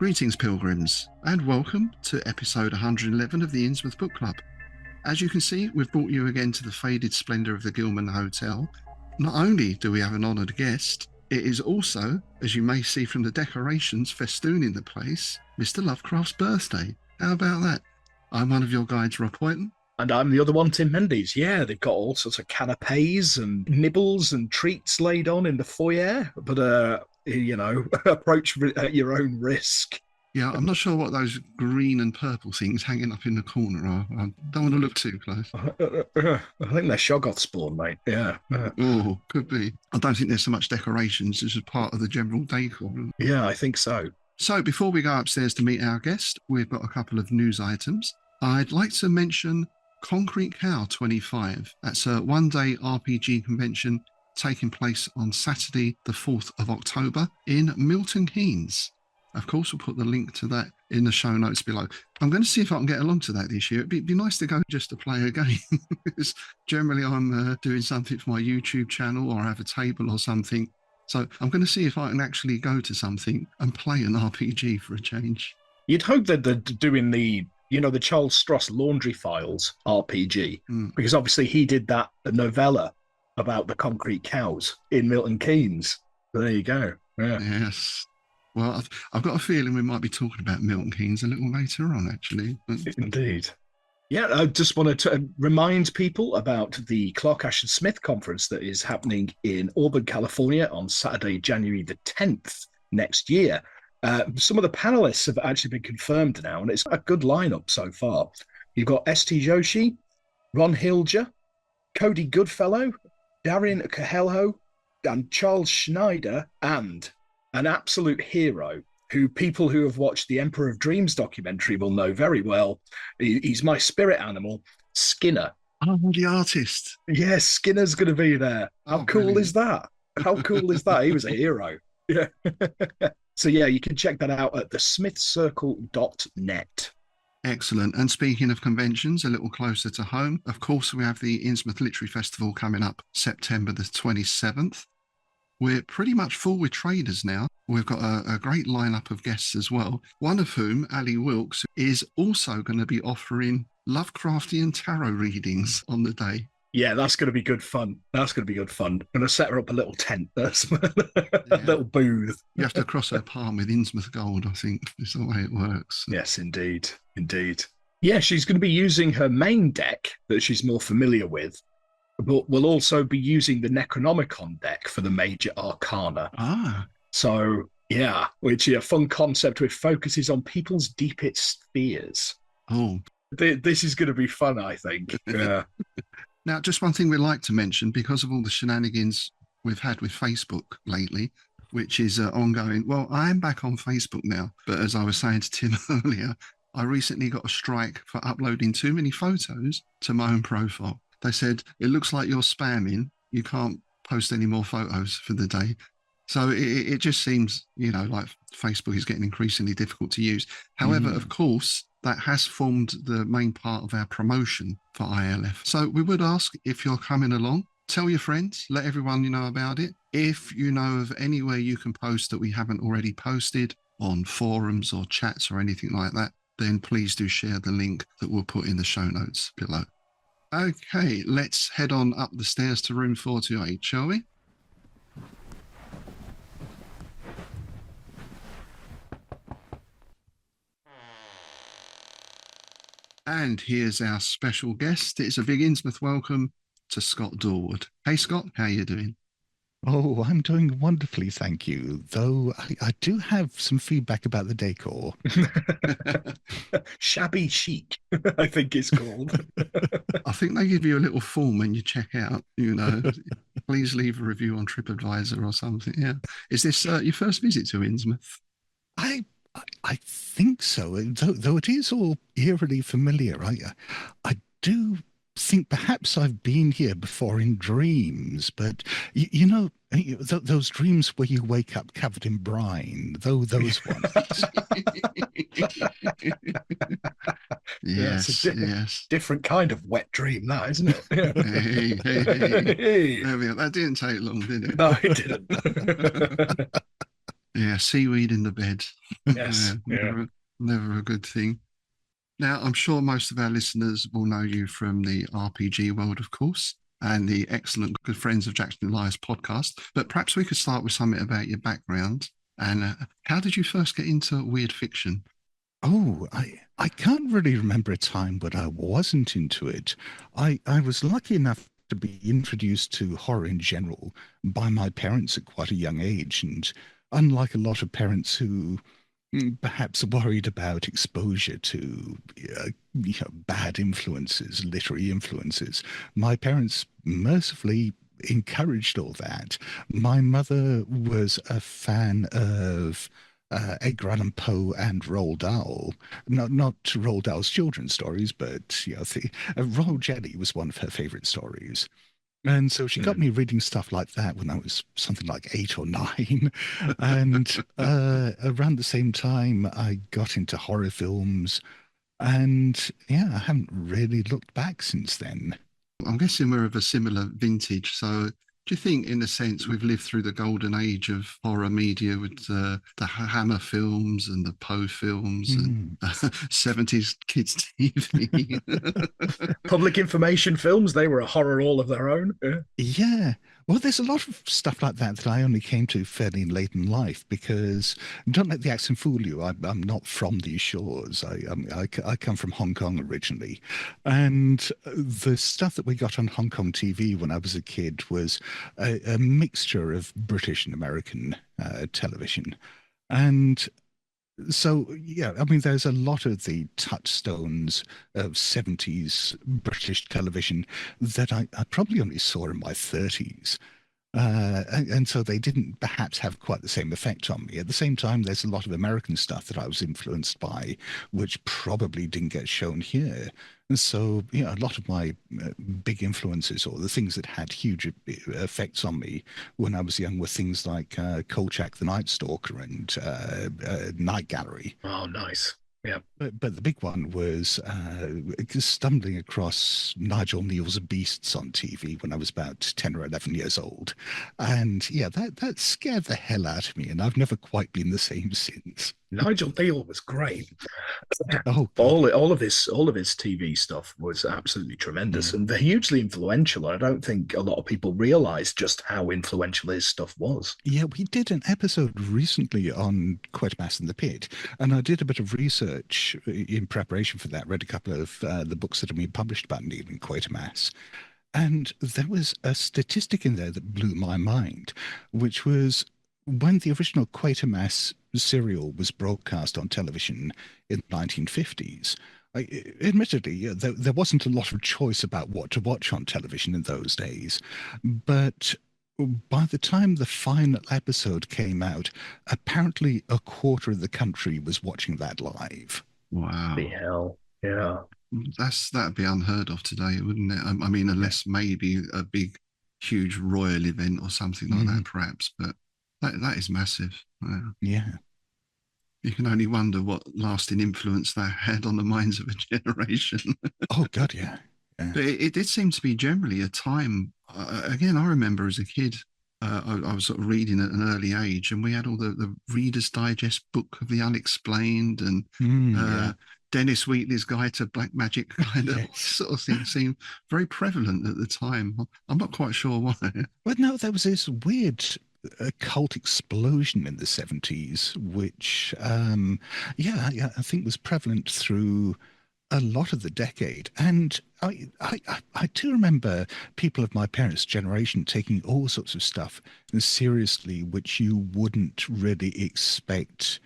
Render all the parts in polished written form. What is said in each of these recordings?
Greetings, pilgrims, and welcome to episode 111 of the Innsmouth Book Club. As you can see, we've brought you again to the faded splendour of the Gilman Hotel. Not only do we have an honoured guest, it is also, as you may see from the decorations festooning the place, Mr. Lovecraft's birthday. How about that? I'm one of your guides, Rob Whiten. And I'm the other one, Tim Mendes. Yeah, they've got all sorts of canapes and nibbles and treats laid on in the foyer, but, approach at your own risk. Yeah, I'm not sure what those green and purple things hanging up in the corner are. I don't want to look too close. I think they're Shoggoth spawn, mate. Yeah. Oh, could be. I don't think there's so much decorations as part of the general decor. Yeah, I think so. So before we go upstairs to meet our guest, we've got a couple of news items. I'd like to mention Concrete Cow 25. That's a one-day RPG convention taking place on Saturday, the 4th of October in Milton Keynes. Of course, we'll put the link to that in the show notes below. I'm going to see if I can get along to that this year. It'd be nice to go just to play a game, because generally I'm doing something for my YouTube channel or have a table or something. So I'm going to see if I can actually go to something and play an RPG for a change. You'd hope that they're doing the Charles Stross Laundry Files RPG, because obviously he did that novella about the concrete cows in Milton Keynes. So there you go. Yeah. Yes. Well, I've got a feeling we might be talking about Milton Keynes a little later on, actually. Indeed. Yeah, I just wanted to remind people about the Clark Ashton Smith conference that is happening in Auburn, California on Saturday, January the 10th next year. Some of the panelists have actually been confirmed now, and it's a good lineup so far. You've got S.T. Joshi, Ron Hilger, Cody Goodfellow, Darian Cahelho, and Charles Schneider, and an absolute hero who people who have watched the Emperor of Dreams documentary will know very well. He's my spirit animal, Skinner. Oh, the artist. Yes, Skinner's going to be there. How cool is that? How cool is that? He was a hero. Yeah. So, yeah, you can check that out at thesmithcircle.net. Excellent. And speaking of conventions, a little closer to home, of course, we have the Innsmouth Literary Festival coming up September the 27th. We're pretty much full with traders now. We've got a great lineup of guests as well, one of whom, Ali Wilkes, is also going to be offering Lovecraftian tarot readings on the day. Yeah, that's going to be good fun. I'm going to set her up a little tent. A little booth. You have to cross her palm with Innsmouth gold, I think, is the way it works. Yes, indeed. Yeah, she's going to be using her main deck that she's more familiar with, but we'll also be using the Necronomicon deck for the major arcana. So, yeah, which is a fun concept which focuses on people's deepest fears. Oh. This is going to be fun, I think. Yeah. Now, just one thing we'd like to mention, because of all the shenanigans we've had with Facebook lately, which is ongoing. Well, I am back on Facebook now, but as I was saying to Tim earlier, I recently got a strike for uploading too many photos to my own profile. They said, it looks like you're spamming. You can't post any more photos for the day. So it just seems, like Facebook is getting increasingly difficult to use. However, of course, that has formed the main part of our promotion for ILF. So we would ask if you're coming along, tell your friends, let everyone know about it. If you know of anywhere you can post that we haven't already posted on forums or chats or anything like that, then please do share the link that we'll put in the show notes below. Okay, let's head on up the stairs to room 428, shall we? And here's our special guest. It's a big Innsmouth welcome to Scott Dorward. Hey, Scott, how are you doing? Oh, I'm doing wonderfully, thank you. Though I do have some feedback about the decor. Shabby chic, I think it's called. I think they give you a little form when you check out, please leave a review on TripAdvisor or something. Yeah. Is this your first visit to Innsmouth? I think so, though it is all eerily familiar. I do think perhaps I've been here before in dreams, but those dreams where you wake up covered in brine, those ones. Yes, yes. Different kind of wet dream, that, isn't it? Hey. That didn't take long, did it? No, it didn't. yeah, seaweed in the bed. Yes. Yeah. Never a good thing. Now, I'm sure most of our listeners will know you from the RPG world, of course, and the excellent Good Friends of Jackson and Elias podcast. But perhaps we could start with something about your background. And how did you first get into weird fiction? Oh, I can't really remember a time when I wasn't into it. I was lucky enough to be introduced to horror in general by my parents at quite a young age. And unlike a lot of parents who perhaps worried about exposure to bad influences, literary influences, my parents mercifully encouraged all that. My mother was a fan of Edgar Allan Poe and Roald Dahl. Not Roald Dahl's children's stories, but Royal Jelly was one of her favorite stories. And so she got me reading stuff like that when I was something like 8 or 9. And around the same time, I got into horror films. And yeah, I haven't really looked back since then. I'm guessing we're of a similar vintage. So do you think, in a sense, we've lived through the golden age of horror media with the Hammer films and the Poe films and 70s kids' TV? Public information films, they were a horror all of their own. Yeah. Well, there's a lot of stuff like that that I only came to fairly late in life because, don't let the accent fool you, I'm not from these shores. I come from Hong Kong originally. And the stuff that we got on Hong Kong TV when I was a kid was a mixture of British and American television. And so, yeah, I mean, there's a lot of the touchstones of 70s British television that I probably only saw in my 30s. And so they didn't perhaps have quite the same effect on me. At the same time, there's a lot of American stuff that I was influenced by, which probably didn't get shown here. And so, a lot of my big influences, or the things that had huge effects on me when I was young, were things like Kolchak the Night Stalker and Night Gallery. Oh, nice. Yeah. But the big one was stumbling across Nigel Neal's Beasts on TV when I was about 10 or 11 years old. And yeah, that scared the hell out of me, and I've never quite been the same since. Nigel Neal was great. Oh, all of his TV stuff was absolutely tremendous and hugely influential. I don't think a lot of people realize just how influential his stuff was. Yeah, we did an episode recently on Quatermass and the Pit, and I did a bit of research in preparation for that. Read a couple of the books that have been published about Neal and Quatermass. And there was a statistic in there that blew my mind, which was when the original Quatermass serial was broadcast on television in the 1950s, admittedly, there wasn't a lot of choice about what to watch on television in those days. But by the time the final episode came out, apparently a quarter of the country was watching that live. Wow. The hell. Yeah. That'd be unheard of today, wouldn't it? I mean, unless maybe a big, huge royal event or something like that, perhaps. But that is massive. Yeah. You can only wonder what lasting influence that had on the minds of a generation. Oh, God, yeah. But it did seem to be generally a time. Again, I remember as a kid, I was sort of reading at an early age, and we had all the Reader's Digest book of the unexplained and Dennis Wheatley's Guide to Black Magic kind of sort of thing seemed very prevalent at the time. I'm not quite sure why. Well, no, there was this weird occult explosion in the 70s, which, I think was prevalent through a lot of the decade. And I do remember people of my parents' generation taking all sorts of stuff seriously, which you wouldn't really expect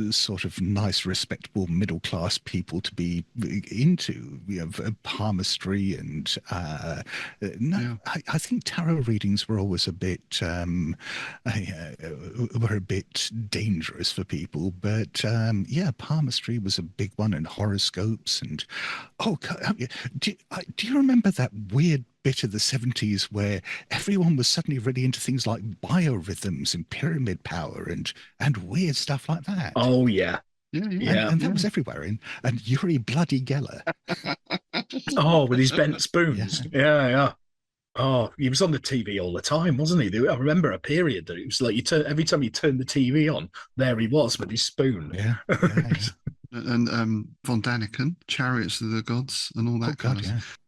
sort of nice, respectable middle-class people to be into, palmistry and I think tarot readings were always a bit dangerous for people, but palmistry was a big one, and horoscopes, and do you remember that weird bit of the 70s where everyone was suddenly really into things like biorhythms and pyramid power and weird stuff like that? Oh, yeah. And that was everywhere. And Yuri Bloody Geller. Oh, with his bent spoons. Yeah. Oh, he was on the TV all the time, wasn't he? I remember a period that it was like every time you turned the TV on, there he was with his spoon. Yeah, yeah, yeah. And Von Daniken, Chariots of the Gods, and all that Oh kind God, of yeah. stuff.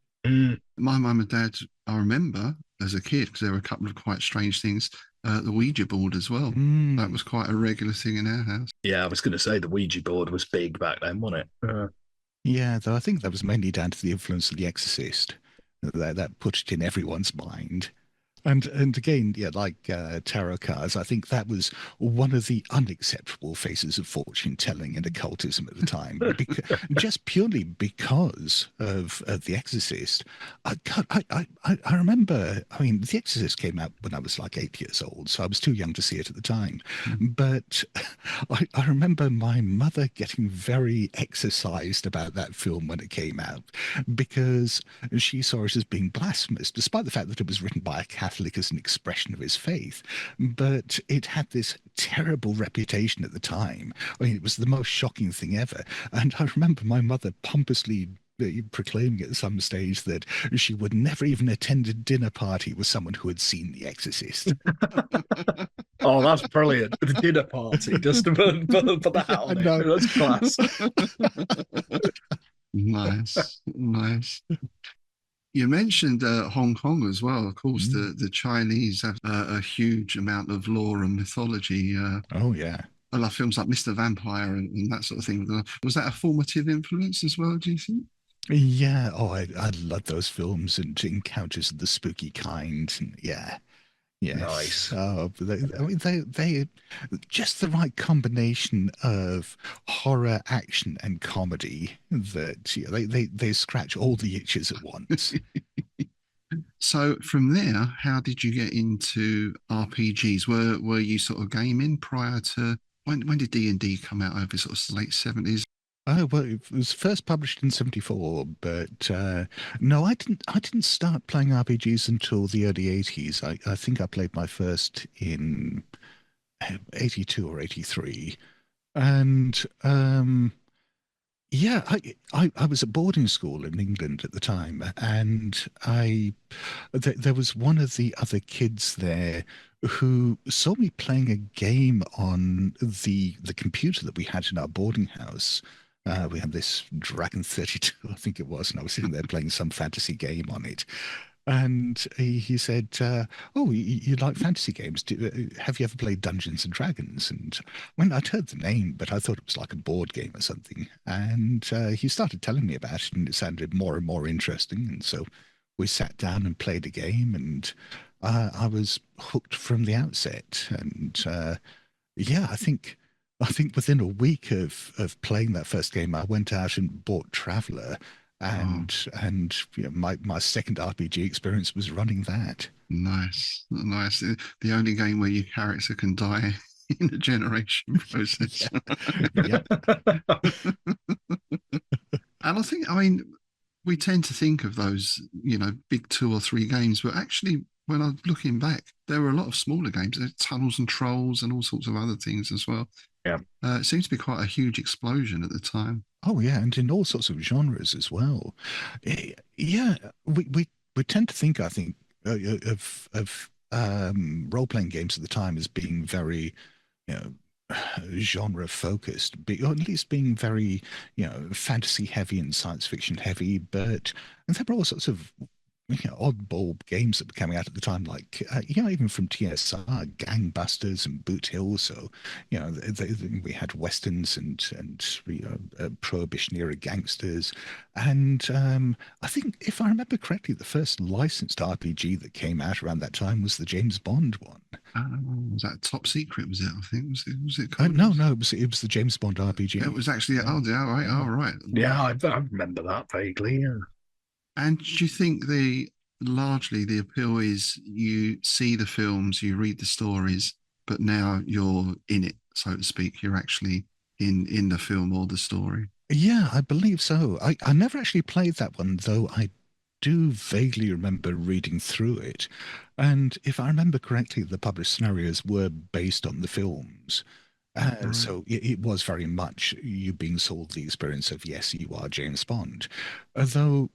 My mum and dad, I remember as a kid, because there were a couple of quite strange things, the Ouija board as well. That was quite a regular thing in our house. Yeah, I was going to say the Ouija board was big back then, wasn't it? Yeah, though I think that was mainly down to the influence of The Exorcist. That put it in everyone's mind. And again, yeah, like tarot cards, I think that was one of the unacceptable phases of fortune telling and occultism at the time, just purely because of The Exorcist. I remember, I mean, The Exorcist came out when I was like 8 years old, so I was too young to see it at the time. But I remember my mother getting very exercised about that film when it came out because she saw it as being blasphemous, despite the fact that it was written by a Catholic as an expression of his faith. But it had this terrible reputation at the time. I mean, it was the most shocking thing ever. And I remember my mother pompously proclaiming at some stage that she would never even attend a dinner party with someone who had seen The Exorcist. Oh, that's brilliant. The dinner party, just to put the hat on it. That's class. Nice. You mentioned Hong Kong as well. Of course, the Chinese have a huge amount of lore and mythology. Oh, yeah. I love films like Mr. Vampire and that sort of thing. Was that a formative influence as well, do you think? Yeah. Oh, I love those films and Encounters of the Spooky Kind. And yeah. Yes. Nice. They just the right combination of horror, action, and comedy that they scratch all the itches at once. So from there, how did you get into RPGs? Were you sort of gaming prior to when did D&D come out? Over sort of late 70s? Oh, well, it was first published in 74, but no, I didn't start playing RPGs until the early 80s. I think I played my first in 82 or 83. And yeah, I was at boarding school in England at the time, and there was one of the other kids there who saw me playing a game on the computer that we had in our boarding house. We had this Dragon 32, I think it was, and I was sitting there playing some fantasy game on it. And he said, "Oh, you like fantasy games? Have you ever played Dungeons and Dragons?" And I'd heard the name, but I thought it was like a board game or something. And he started telling me about it, and it sounded more and more interesting. And so we sat down and played a game, and I was hooked from the outset. And yeah, I think within a week of playing that first game, I went out and bought Traveller, and you know, my second RPG experience was running that. Nice. The only game where your character can die in a generation process. Yeah. And I mean, we tend to think of those, big 2 or 3 games, but actually, when I'm looking back, there were a lot of smaller games, Tunnels and Trolls and all sorts of other things as well. Yeah. It seems to be quite a huge explosion at the time. Oh yeah, and in all sorts of genres as well. Yeah, we tend to think, I think, of role-playing games at the time as being very, genre focused, or at least being very, fantasy heavy and science fiction heavy. But there were all sorts of oddball games that were coming out at the time, like even from TSR, Gangbusters and Boot Hill. So we had westerns and Prohibition era gangsters, and I think if I remember correctly, the first licensed RPG that came out around that time was the James Bond one. Was that Top Secret? Was it? I think was it called? No, it was the James Bond RPG. It was actually all right. Yeah, I remember that vaguely. Yeah. And do you think largely the appeal is you see the films, you read the stories, but now you're in it, so to speak. You're actually in the film or the story. Yeah, I believe so. I never actually played that one, though I do vaguely remember reading through it. And if I remember correctly, the published scenarios were based on the films. Right. So it was very much you being sold the experience of, yes, you are James Bond. Although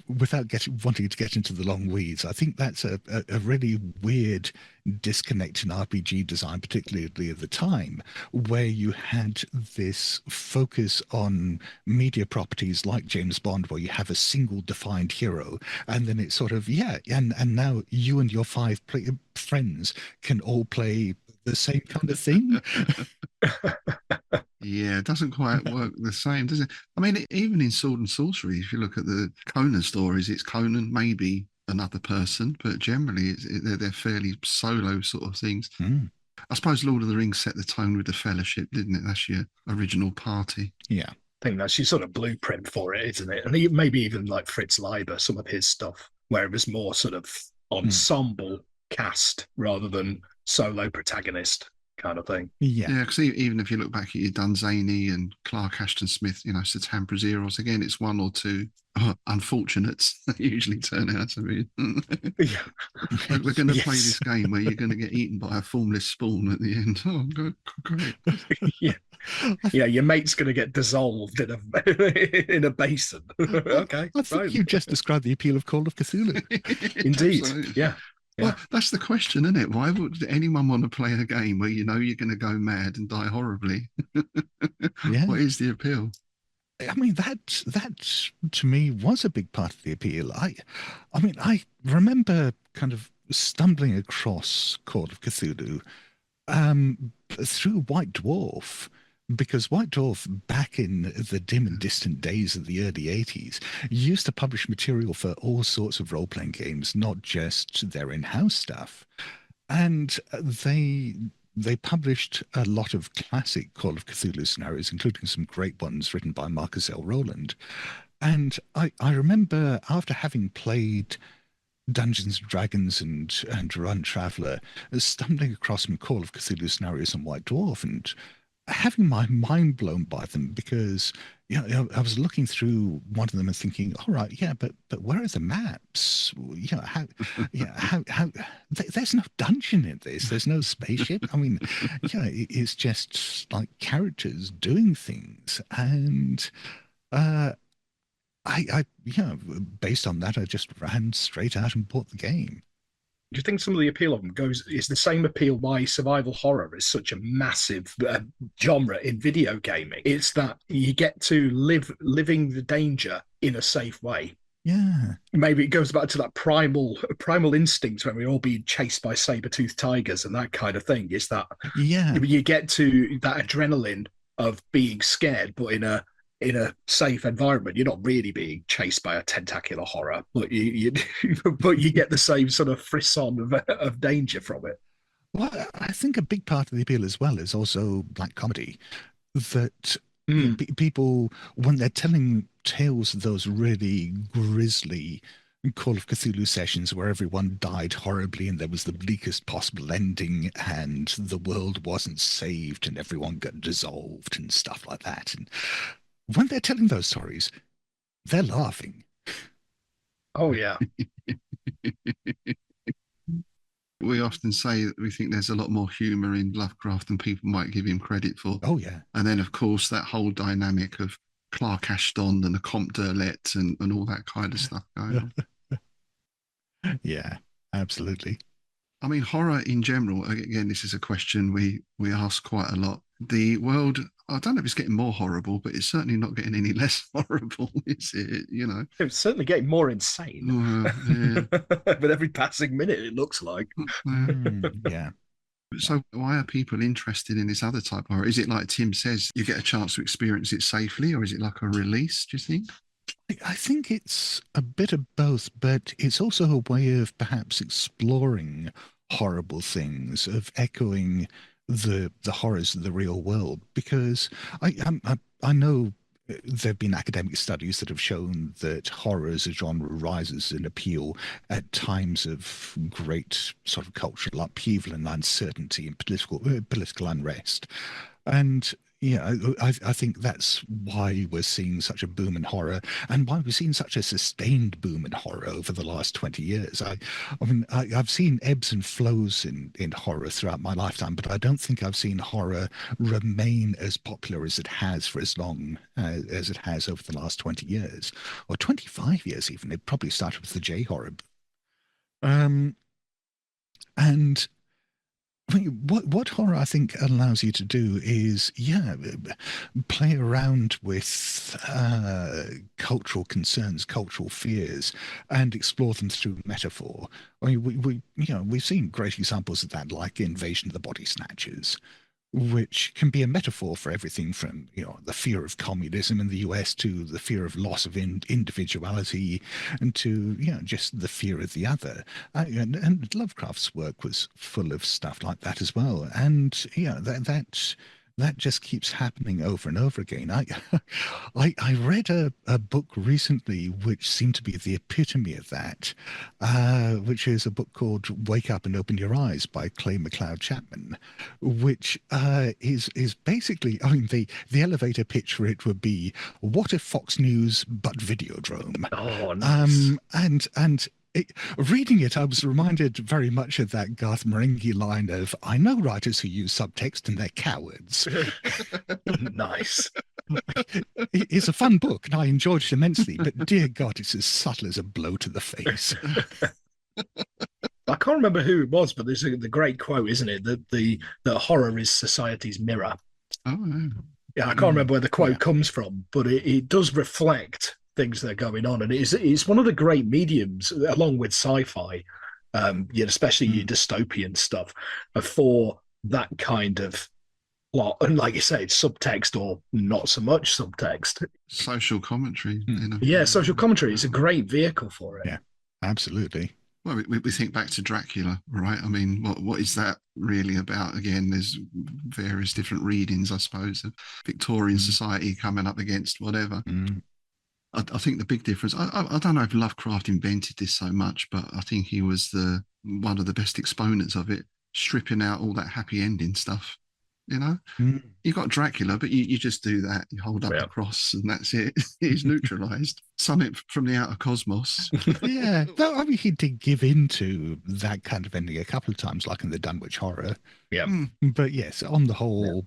Without wanting to get into the long weeds, I think that's a really weird disconnect in RPG design, particularly at the time, where you had this focus on media properties like James Bond, where you have a single defined hero, and then it's sort of, and now you and your friends can all play the same kind of thing. Yeah, it doesn't quite work the same, does it? I mean, even in Sword and Sorcery, if you look at the Conan stories, it's Conan, maybe another person, but generally they're fairly solo sort of things. Mm. I suppose Lord of the Rings set the tone with the Fellowship, didn't it? That's your original party. Yeah. I think that's your sort of blueprint for it, isn't it? And maybe even like Fritz Leiber, some of his stuff, where it was more sort of ensemble cast rather than solo protagonist kind of thing. Yeah, because even if you look back at your Dunsany and Clark Ashton Smith, Satan Brazeros, again, it's one or two unfortunates that usually turn out to be. We're going to play this game where you're going to get eaten by a formless spawn at the end. Oh, great. Yeah, your mate's going to get dissolved in a basin. Okay, I think you just described the appeal of Call of Cthulhu. Indeed, Absolutely. yeah. Well, that's the question, isn't it? Why would anyone want to play a game where you know you're going to go mad and die horribly? Yeah. What is the appeal? I mean, that to me was a big part of the appeal. I mean, I remember kind of stumbling across Call of Cthulhu through White Dwarf, because White Dwarf, back in the dim and distant days of the early 80s, used to publish material for all sorts of role-playing games, not just their in-house stuff. And they published a lot of classic Call of Cthulhu scenarios, including some great ones written by Marcus L. Rowland. And I remember, after having played Dungeons and Dragons and Run Traveller, stumbling across some Call of Cthulhu scenarios on White Dwarf and having my mind blown by them, because I was looking through one of them and thinking, all right, but where are the maps? How there's no dungeon in this. There's no spaceship. I mean, it's just like characters doing things. And I based on that, I just ran straight out and bought the game. Do you think some of the appeal of them is the same appeal why survival horror is such a massive genre in video gaming? It's that you get to living the danger in a safe way. Yeah. Maybe it goes back to that primal instinct when we're all being chased by saber-toothed tigers and that kind of thing. Is that you get to that adrenaline of being scared, but in a safe environment. You're not really being chased by a tentacular horror, but you get the same sort of frisson of danger from it. Well, I think a big part of the appeal as well is also black comedy. That people, when they're telling tales of those really grisly Call of Cthulhu sessions where everyone died horribly and there was the bleakest possible ending and the world wasn't saved and everyone got dissolved and stuff like that. And when they're telling those stories, they're laughing. Oh, yeah. We often say that we think there's a lot more humour in Lovecraft than people might give him credit for. Oh, yeah. And then, of course, that whole dynamic of Clark Ashton and the Comte d'Urlet and all that kind of stuff going on. Yeah, absolutely. I mean, horror in general, again, this is a question we ask quite a lot. The world, I don't know if it's getting more horrible, but it's certainly not getting any less horrible, is it? It's certainly getting more insane. Yeah. But every passing minute, it looks like. Yeah. So why are people interested in this other type of horror? Is it like Tim says, you get a chance to experience it safely, or is it like a release, do you think? I think it's a bit of both, but it's also a way of perhaps exploring horrible things, of echoing the horrors of the real world. Because I know there have been academic studies that have shown that horror as a genre rises in appeal at times of great sort of cultural upheaval and uncertainty and political unrest. And Yeah, I think that's why we're seeing such a boom in horror, and why we've seen such a sustained boom in horror over the last 20 years. I've seen ebbs and flows in horror throughout my lifetime, but I don't think I've seen horror remain as popular as it has for as long as it has over the last 20 years, or 25 years even. It probably started with the J-horror. Um, and what horror I think allows you to do is, play around with cultural concerns, cultural fears, and explore them through metaphor. I mean, we've seen great examples of that, like Invasion of the Body Snatchers, which can be a metaphor for everything from, the fear of communism in the US to the fear of loss of individuality, and to, just the fear of the other. And Lovecraft's work was full of stuff like that as well. And, that just keeps happening over and over again. I read a book recently which seemed to be the epitome of that, which is a book called Wake Up and Open Your Eyes by Clay McLeod Chapman, which is basically, I mean, the elevator pitch for it would be, what if Fox News but Videodrome? Oh, nice. Reading it, I was reminded very much of that Garth Marenghi line of, I know writers who use subtext and they're cowards. Nice. It's a fun book and I enjoyed it immensely, but dear God, it's as subtle as a blow to the face. I can't remember who it was, but there's the great quote, isn't it? That that horror is society's mirror. Oh, no. Yeah, I can't remember where the quote comes from, but it does reflect things that are going on, and it's one of the great mediums, along with sci-fi, especially your dystopian stuff, for that kind of plot. And like you say, it's subtext or not so much subtext. Social commentary. Yeah, social commentary is a great vehicle for it. Yeah, absolutely. Well, we think back to Dracula, right? I mean, what is that really about? Again, there's various different readings, I suppose, of Victorian society coming up against whatever. I think the big difference, I don't know if Lovecraft invented this so much, but I think he was one of the best exponents of it, stripping out all that happy ending stuff. You got Dracula, but you just do that. You hold up the cross and that's it. He's neutralized. Something from the outer cosmos. Yeah. Though, I mean, he did give into that kind of ending a couple of times, like in the Dunwich Horror. Yeah. But yes, on the whole,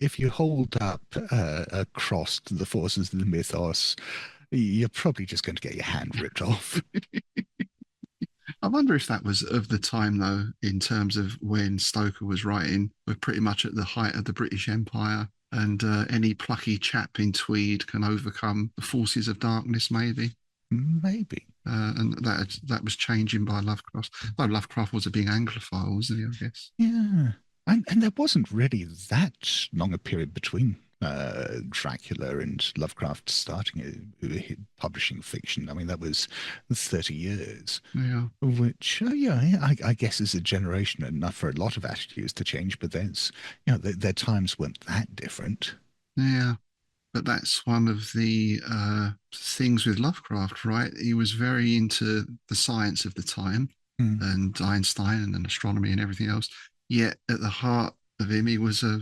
if you hold up a cross to the forces of the Mythos, you're probably just going to get your hand ripped off. I wonder if that was of the time, though, in terms of when Stoker was writing. We're pretty much at the height of the British Empire, and any plucky chap in tweed can overcome the forces of darkness, maybe. Maybe. And that was changing by Lovecraft. Though Lovecraft was a big Anglophile, wasn't he, I guess? Yeah. And there wasn't really that long a period between Dracula and Lovecraft starting publishing fiction. I mean, that was 30 years. Yeah. Which, I guess is a generation enough for a lot of attitudes to change, but their times weren't that different. Yeah. But that's one of the things with Lovecraft, right? He was very into the science of the time and Einstein and astronomy and everything else. Yet at the heart of him, he was a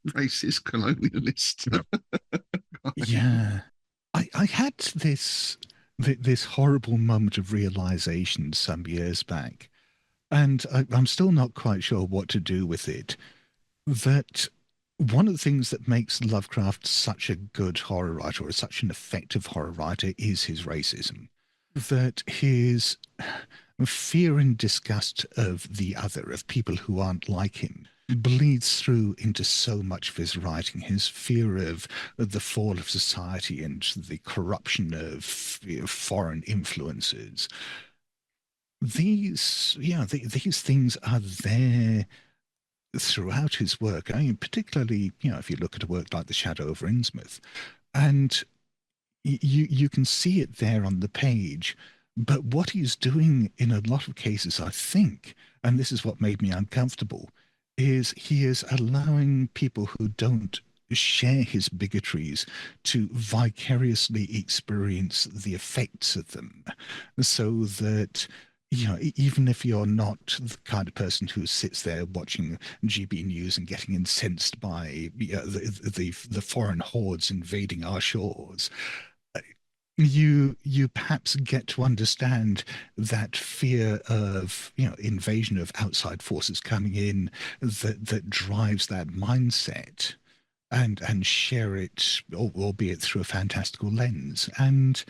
racist colonialist. Yeah. I had this horrible moment of realization some years back, and I'm still not quite sure what to do with it, that one of the things that makes Lovecraft such a good horror writer, or such an effective horror writer, is his racism. That his fear and disgust of the other, of people who aren't like him, bleeds through into so much of his writing. His fear of the fall of society and the corruption of foreign influences. These things are there throughout his work. I mean, particularly, if you look at a work like The Shadow over Innsmouth, and you can see it there on the page. But what he's doing in a lot of cases, I think, and this is what made me uncomfortable, is he is allowing people who don't share his bigotries to vicariously experience the effects of them, so that even if you're not the kind of person who sits there watching GB News and getting incensed by the foreign hordes invading our shores, you perhaps get to understand that fear of invasion of outside forces coming in that drives that mindset, and share it, albeit through a fantastical lens. And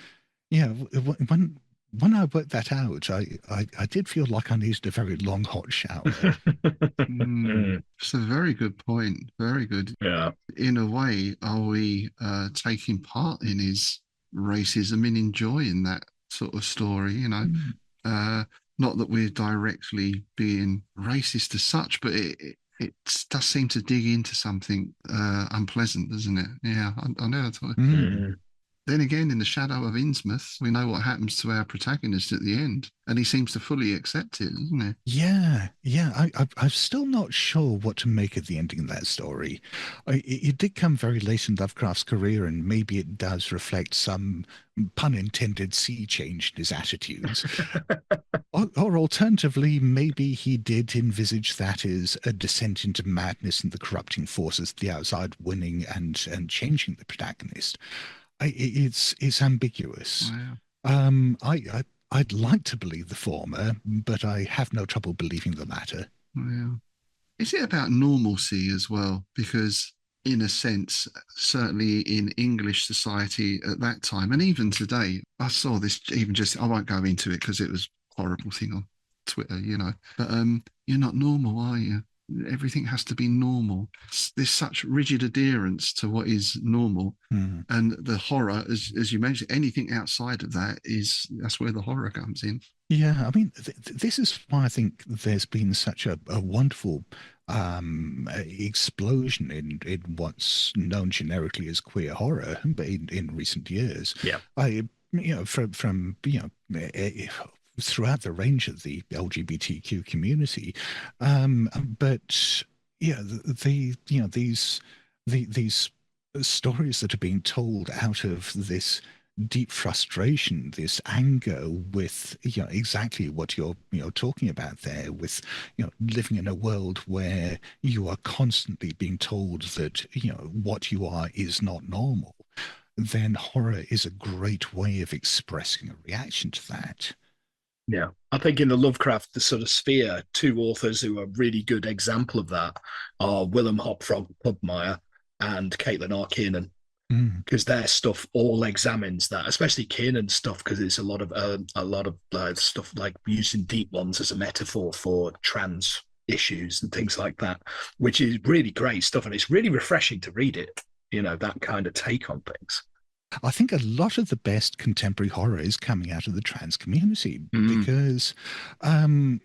when I worked that out, I did feel like I needed a very long hot shower. It's a very good point. Very good. Yeah. In a way, are we taking part in his racism and enjoying that sort of story? Not that we're directly being racist as such, but it does seem to dig into something unpleasant, doesn't it? Yeah, I know. Then again, in the shadow of Innsmouth, we know what happens to our protagonist at the end, and he seems to fully accept it, doesn't he? Yeah. I'm still not sure what to make of the ending of that story. It did come very late in Lovecraft's career, and maybe it does reflect some pun intended sea change in his attitudes. or alternatively, maybe he did envisage that as a descent into madness and the corrupting forces of the outside winning and changing the protagonist. It's ambiguous. Wow. I'd like to believe the former, but I have no trouble believing the latter. Yeah. Is it about normalcy as well? Because in a sense, certainly in English society at that time, and even today, I saw this even just, I won't go into it because it was a horrible thing on Twitter, but you're not normal, are you? Everything has to be normal. There's such rigid adherence to what is normal, and the horror, as you mentioned, anything outside of that's where the horror comes in. Yeah, I mean, this is why I think there's been such a wonderful explosion in what's known generically as queer horror in recent years. Yeah, from throughout the range of the LGBTQ community, but these stories that are being told out of this deep frustration, this anger with exactly what you're talking about there, with living in a world where you are constantly being told that what you are is not normal, then horror is a great way of expressing a reaction to that. Yeah, I think in the Lovecraft, the sort of sphere, two authors who are really good example of that are Willem Hopfrog Pugmire and Caitlin R. Kiernan, because their stuff all examines that, especially Kiernan's stuff, because it's a lot of stuff like using deep ones as a metaphor for trans issues and things like that, which is really great stuff, and it's really refreshing to read it. That kind of take on things. I think a lot of the best contemporary horror is coming out of the trans community because I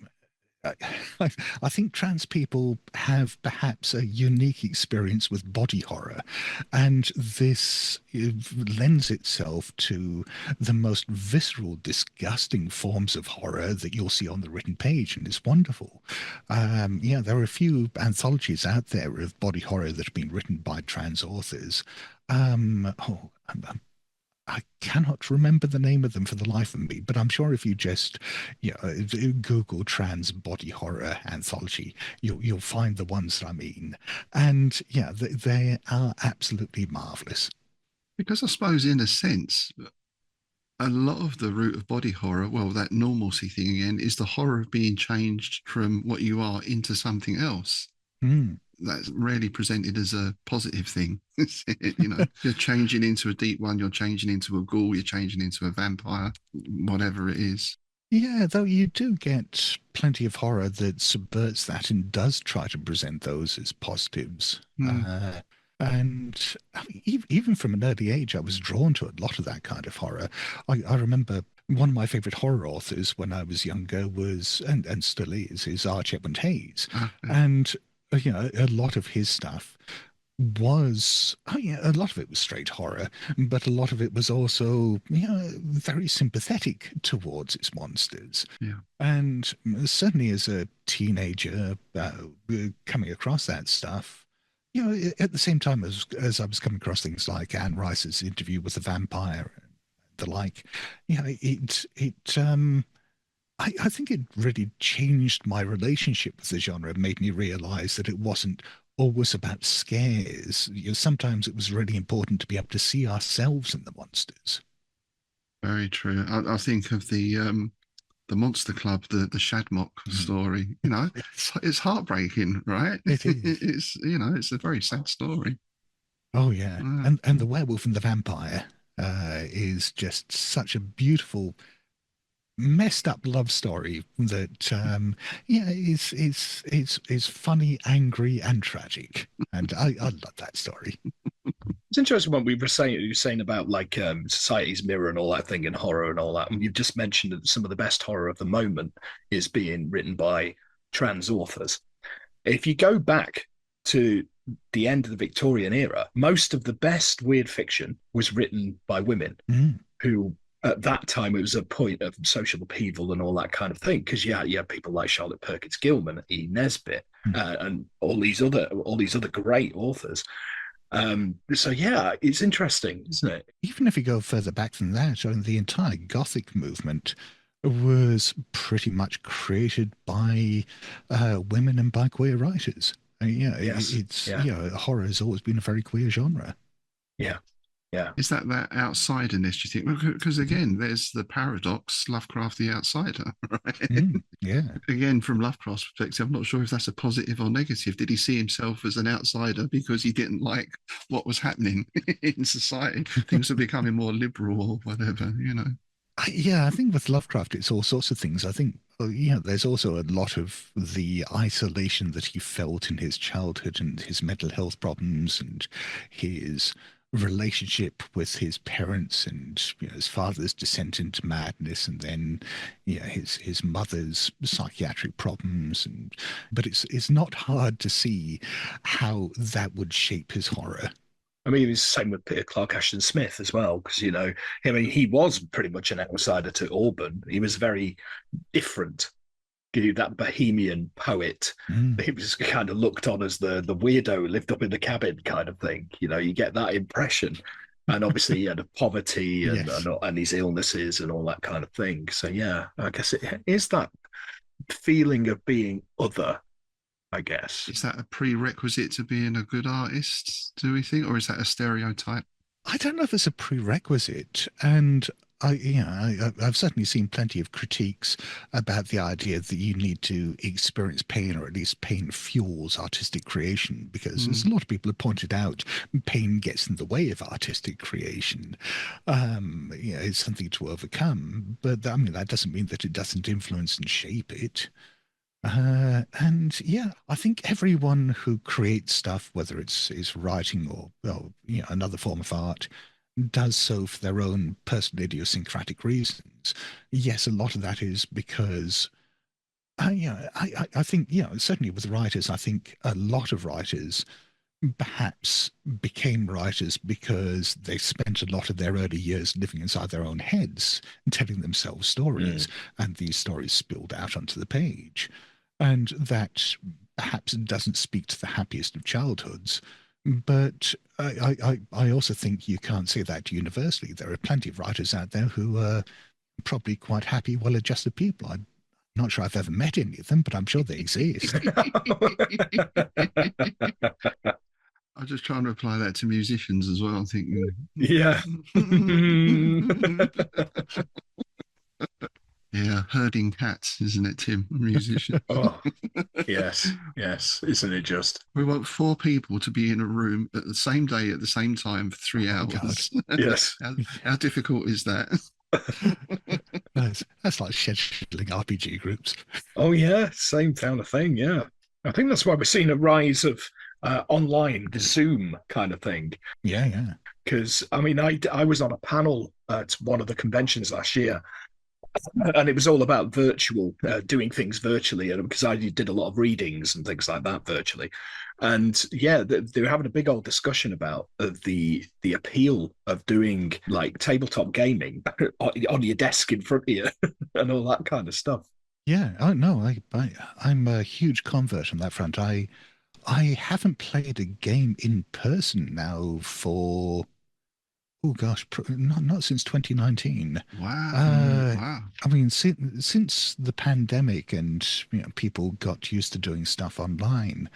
think trans people have perhaps a unique experience with body horror, and this lends itself to the most visceral, disgusting forms of horror that you'll see on the written page, and it's wonderful. There are a few anthologies out there of body horror that have been written by trans authors. I cannot remember the name of them for the life of me, but I'm sure if you just Google trans body horror anthology, you'll find the ones that I mean. And yeah, they are absolutely marvelous. Because I suppose in a sense, a lot of the root of body horror, well, that normalcy thing again, is the horror of being changed from what you are into something else. That's rarely presented as a positive thing. You're changing into a deep one, you're changing into a ghoul, you're changing into a vampire, whatever it is. Yeah, though you do get plenty of horror that subverts that and does try to present those as positives. And I mean, even from an early age, I was drawn to a lot of that kind of horror. I remember one of my favorite horror authors when I was younger was, and still is Arch Edmund Hayes. And a lot of his stuff was, a lot of it was straight horror, but a lot of it was also, very sympathetic towards its monsters. Yeah. And certainly as a teenager, coming across that stuff, at the same time as I was coming across things like Anne Rice's Interview with the Vampire and the like, I think it really changed my relationship with the genre, made me realize that it wasn't always about scares. Sometimes it was really important to be able to see ourselves in the monsters. Very true. I think of the Monster Club, the Shadmock story. It's heartbreaking, right? It is. It's a very sad story. Oh yeah, and the werewolf and the vampire is just such a beautiful, messed up love story that is funny, angry, and tragic, and I love that story. It's interesting what you were saying about like society's mirror and all that thing and horror and all that. And you've just mentioned that some of the best horror of the moment is being written by trans authors. If you go back to the end of the Victorian era, most of the best weird fiction was written by women who, at that time, it was a point of social upheaval and all that kind of thing. Because you had people like Charlotte Perkins Gilman, E. Nesbit, and all these other great authors. So yeah, it's interesting, isn't it? Even if you go further back than that, the entire Gothic movement was pretty much created by women and by queer writers. Horror has always been a very queer genre. Yeah. Yeah. Is that outsiderness, do you think? Because again, there's the paradox, Lovecraft the outsider, right? Yeah. Again, from Lovecraft's perspective, I'm not sure if that's a positive or negative. Did he see himself as an outsider because he didn't like what was happening in society? Things are becoming more liberal or whatever, I think with Lovecraft, it's all sorts of things. I think, there's also a lot of the isolation that he felt in his childhood and his mental health problems and his relationship with his parents and his father's descent into madness and then his mother's psychiatric problems, but it's not hard to see how that would shape his horror. I mean, it was the same with Peter Clark Ashton Smith as well, because he was pretty much an outsider to Auburn. He was very different. That bohemian poet, he was kind of looked on as the weirdo who lived up in the cabin kind of thing. You get that impression, and obviously he had poverty and his illnesses and all that kind of thing. So yeah, I guess it is that feeling of being other. I guess is that a prerequisite to being a good artist? Do we think, or is that a stereotype? I don't know if it's a prerequisite, and I've certainly seen plenty of critiques about the idea that you need to experience pain, or at least pain fuels artistic creation, because as a lot of people have pointed out, pain gets in the way of artistic creation. It's something to overcome, but that doesn't mean that it doesn't influence and shape it. I think everyone who creates stuff, whether it's writing or another form of art, does so for their own personal idiosyncratic reasons. Yes, a lot of that is because I think certainly with writers, I think a lot of writers perhaps became writers because they spent a lot of their early years living inside their own heads and telling themselves stories, and these stories spilled out onto the page. And that perhaps doesn't speak to the happiest of childhoods, but I also think you can't say that universally. There are plenty of writers out there who are probably quite happy, well-adjusted people. I'm not sure I've ever met any of them, but I'm sure they exist. I'm just trying to apply that to musicians as well. I'm thinking, yeah. Yeah, herding cats, isn't it, Tim? A musician. Oh, yes, isn't it just? We want 4 people to be in a room at the same day at the same time for 3 hours. Yes. How difficult is that? That's like scheduling RPG groups. Oh yeah, same kind of thing. Yeah, I think that's why we're seeing a rise of online, the Zoom kind of thing. Yeah. Because I was on a panel at one of the conventions last year. And it was all about virtual, doing things virtually, and because I did a lot of readings and things like that virtually, and yeah, they were having a big old discussion about the appeal of doing like tabletop gaming on your desk in front of you and all that kind of stuff. Yeah, oh no, I'm a huge convert on that front. I haven't played a game in person now for oh gosh, not since 2019. Wow. Uh, Wow. I mean, since the pandemic and people got used to doing stuff online,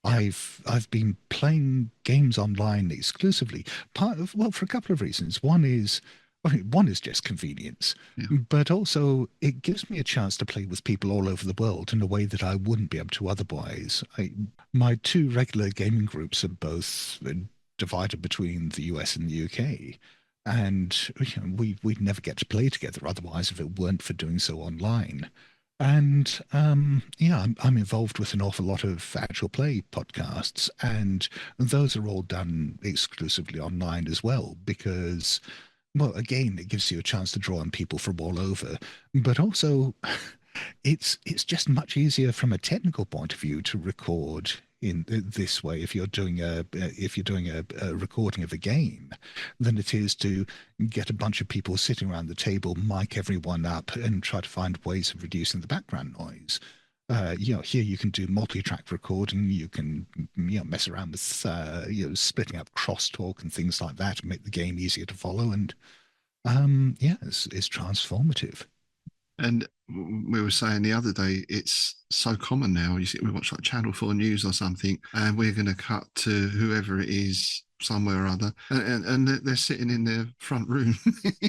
Yeah. I've been playing games online exclusively. Well, for a couple of reasons. One is just convenience, Yeah. but also it gives me a chance to play with people all over the world in a way that I wouldn't be able to otherwise. My two regular gaming groups are both divided between the US and the UK. And we'd never get to play together otherwise if it weren't for doing so online. And yeah, I'm involved with an awful lot of actual play podcasts, and those are all done exclusively online as well because, well, again, it gives you a chance to draw on people from all over, but also it's just much easier from a technical point of view to record in this way if you're doing a recording of a game than it is to get a bunch of people sitting around the table, mic everyone up, and try to find ways of reducing the background noise. Here you can do multi-track recording. You can mess around with splitting up crosstalk and things like that to make the game easier to follow. And yeah, it's transformative. And we were saying the other day, it's so common now. You see, we watch like Channel 4 News or something, and we're going to cut to whoever it is somewhere or other, and they're sitting in their front room.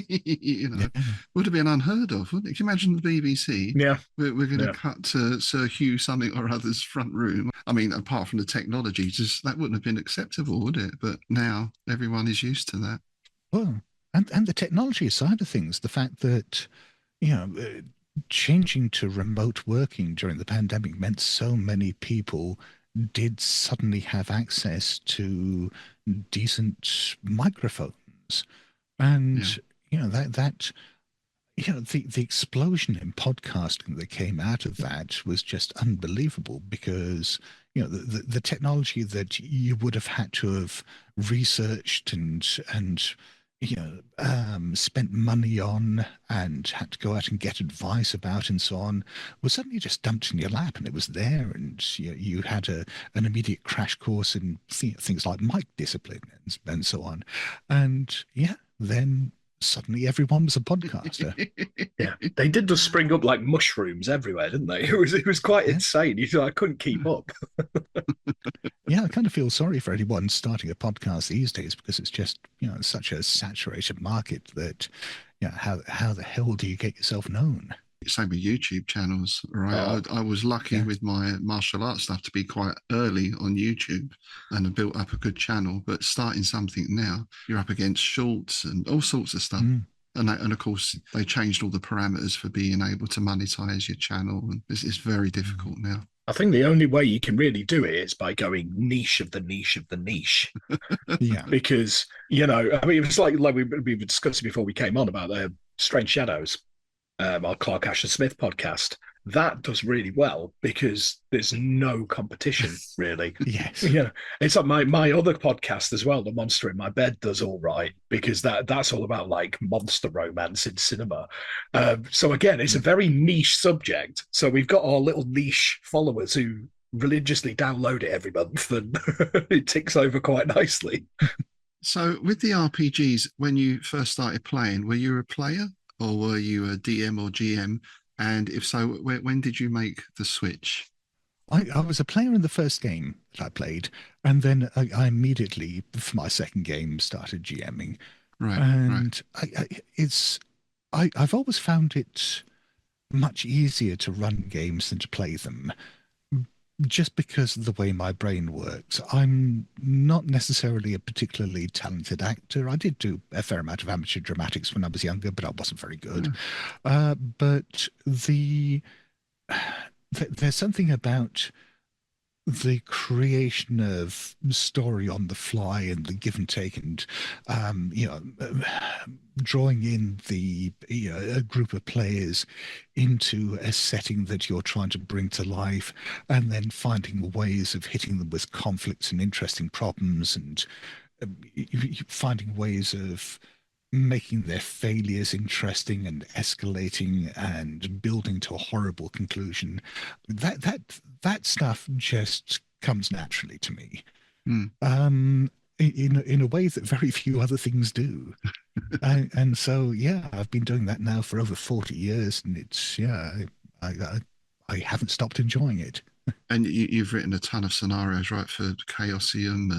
Yeah. Would have been unheard of, wouldn't it? Can you imagine the BBC? Yeah. We're going to Yeah. cut to Sir Hugh something or other's front room. I mean, apart from the technology, just that wouldn't have been acceptable, would it? But now everyone is used to that. Well, and the technology side of things, the fact that changing to remote working during the pandemic meant so many people did suddenly have access to decent microphones, and the explosion in podcasting that came out of that was just unbelievable because the technology that you would have had to have researched and spent money on and had to go out and get advice about and so on was suddenly just dumped in your lap, and it was there, and you had an immediate crash course in things like mic discipline and so on. And yeah, then suddenly everyone was a podcaster. Yeah, they did just spring up like mushrooms everywhere, didn't they? It was quite insane. I couldn't keep up. Yeah, I kind of feel sorry for anyone starting a podcast these days because it's just such a saturated market that how the hell do you get yourself known? Same with YouTube channels, right? I was lucky with my martial arts stuff to be quite early on YouTube and I built up a good channel. But starting something now, you're up against shorts and all sorts of stuff. And of course, they changed all the parameters for being able to monetize your channel. And it's very difficult now. I think the only way you can really do it is by going niche of the niche of the niche. Yeah. Because, I mean, it's like we were discussing before we came on about Strange Shadows, our Clark Ashton Smith podcast. That does really well because there's no competition, really. Yes. It's like my other podcast as well, The Monster in My Bed, does all right because that's all about like monster romance in cinema. So again, it's a very niche subject. So we've got our little niche followers who religiously download it every month, and it ticks over quite nicely. So with the RPGs, when you first started playing, were you a player or were you a DM or GM? And if so, when did you make the switch? I was a player in the first game that I played, and then I immediately, for my second game, started GMing. Right. And I've always found it much easier to run games than to play them, just because of the way my brain works. I'm not necessarily a particularly talented actor. I did do a fair amount of amateur dramatics when I was younger, but I wasn't very good. But there's something about the creation of story on the fly and the give and take and drawing in a group of players into a setting that you're trying to bring to life, and then finding ways of hitting them with conflicts and interesting problems, and finding ways of making their failures interesting and escalating and building to a horrible conclusion. That stuff just comes naturally to me. in a way that very few other things do. And so, yeah, I've been doing that now for over 40 years, and it's, yeah, I haven't stopped enjoying it. And you've written a ton of scenarios, right, for Chaosium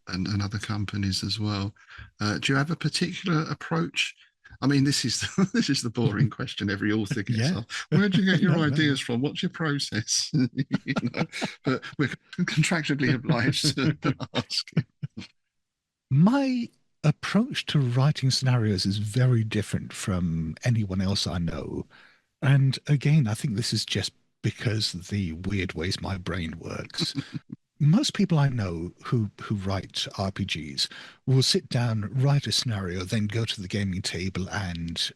and other companies as well. Do you have a particular approach? I mean, this is this is the boring question every author gets Yeah. asked. Where do you get your No, ideas from? What's your process? You know, but we're contractually obliged to ask. My approach to writing scenarios is very different from anyone else I know. And again, I think this is just because of the weird ways my brain works. Most people I know who write RPGs will sit down, write a scenario, then go to the gaming table and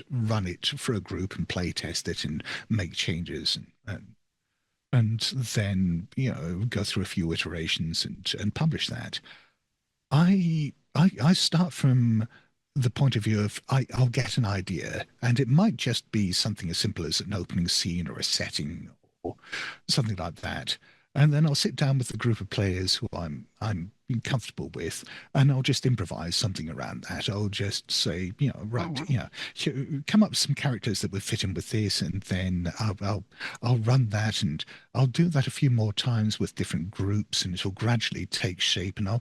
run it for a group and play test it and make changes and then, you know, go through a few iterations and publish that. I start from the point of view of I'll get an idea, and it might just be something as simple as an opening scene or a setting or something like that. And then I'll sit down with a group of players who I'm comfortable with, and I'll just improvise something around that. I'll just say, you know, right, wow. you know, come up with some characters that would fit in with this, and then I'll run that, and I'll do that a few more times with different groups, and it'll gradually take shape. And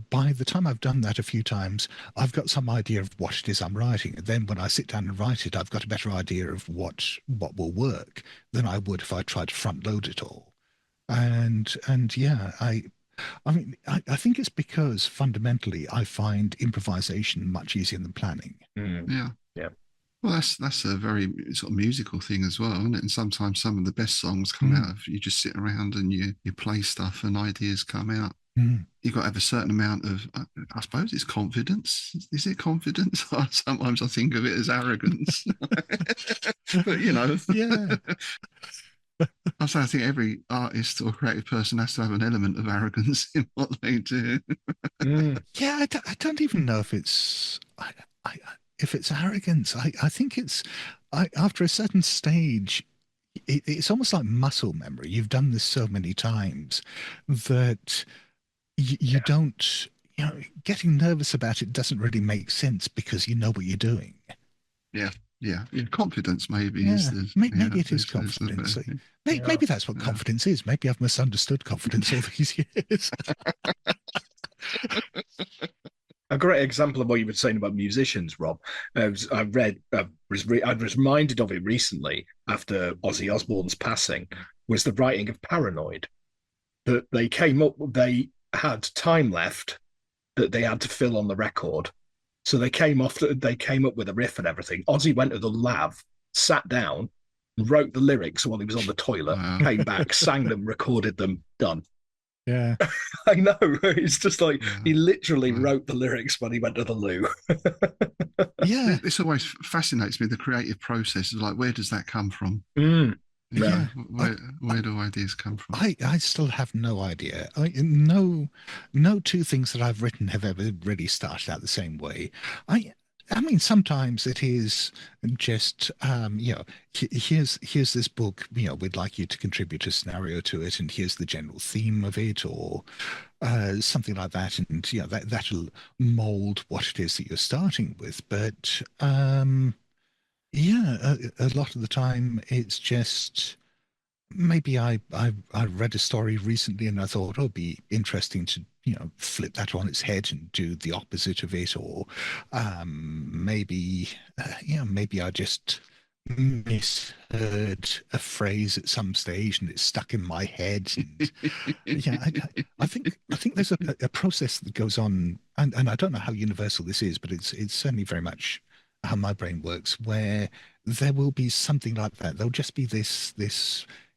by the time I've done that a few times, I've got some idea of what it is I'm writing. And then when I sit down and write it, I've got a better idea of what will work than I would if I tried to front load it all. And yeah, I think it's because fundamentally I find improvisation much easier than planning. Yeah. Yeah. Well, that's a very sort of musical thing as well, isn't it? And sometimes some of the best songs come out of you just sit around and you play stuff and ideas come out. You've got to have a certain amount of, I suppose it's confidence. Is it confidence? Sometimes I think of it as arrogance. But, you know, Yeah. I think every artist or creative person has to have an element of arrogance in what they do. Yeah, I don't even know if it's if it's arrogance. I think it's after a certain stage, it's almost like muscle memory. You've done this so many times that you don't, you know, getting nervous about it doesn't really make sense because you know what you're doing. Yeah. Confidence maybe Yeah, is the, maybe it is confidence. Maybe that's what confidence is. Maybe I've misunderstood confidence all these years. A great example of what you were saying about musicians, Rob. I was reminded of it recently after Ozzy Osbourne's passing. Was the writing of Paranoid that they had time left that they had to fill on the record. So they came up with a riff and everything. Ozzy went to the lav, sat down, wrote the lyrics while he was on the toilet, came back, sang them, recorded them, done. Yeah. I know. It's just like he literally wrote the lyrics when he went to the loo. Yeah. This always fascinates me, the creative process. Like, where does that come from? Yeah. Where do ideas come from? I still have no idea. No two things that I've written have ever really started out the same way. I mean, sometimes it is just, you know, here's this book, you know, we'd like you to contribute a scenario to it, and here's the general theme of it, or something like that, and you know, that'll mold what it is that you're starting with. But yeah, a lot of the time it's just maybe I read a story recently and I thought, oh, it'd be interesting to, you know, flip that on its head and do the opposite of it, or maybe maybe I just misheard a phrase at some stage and it's stuck in my head. And, yeah, I think there's a process that goes on, and I don't know how universal this is, but it's certainly very much how my brain works, where there will be something like that. There'll just be this,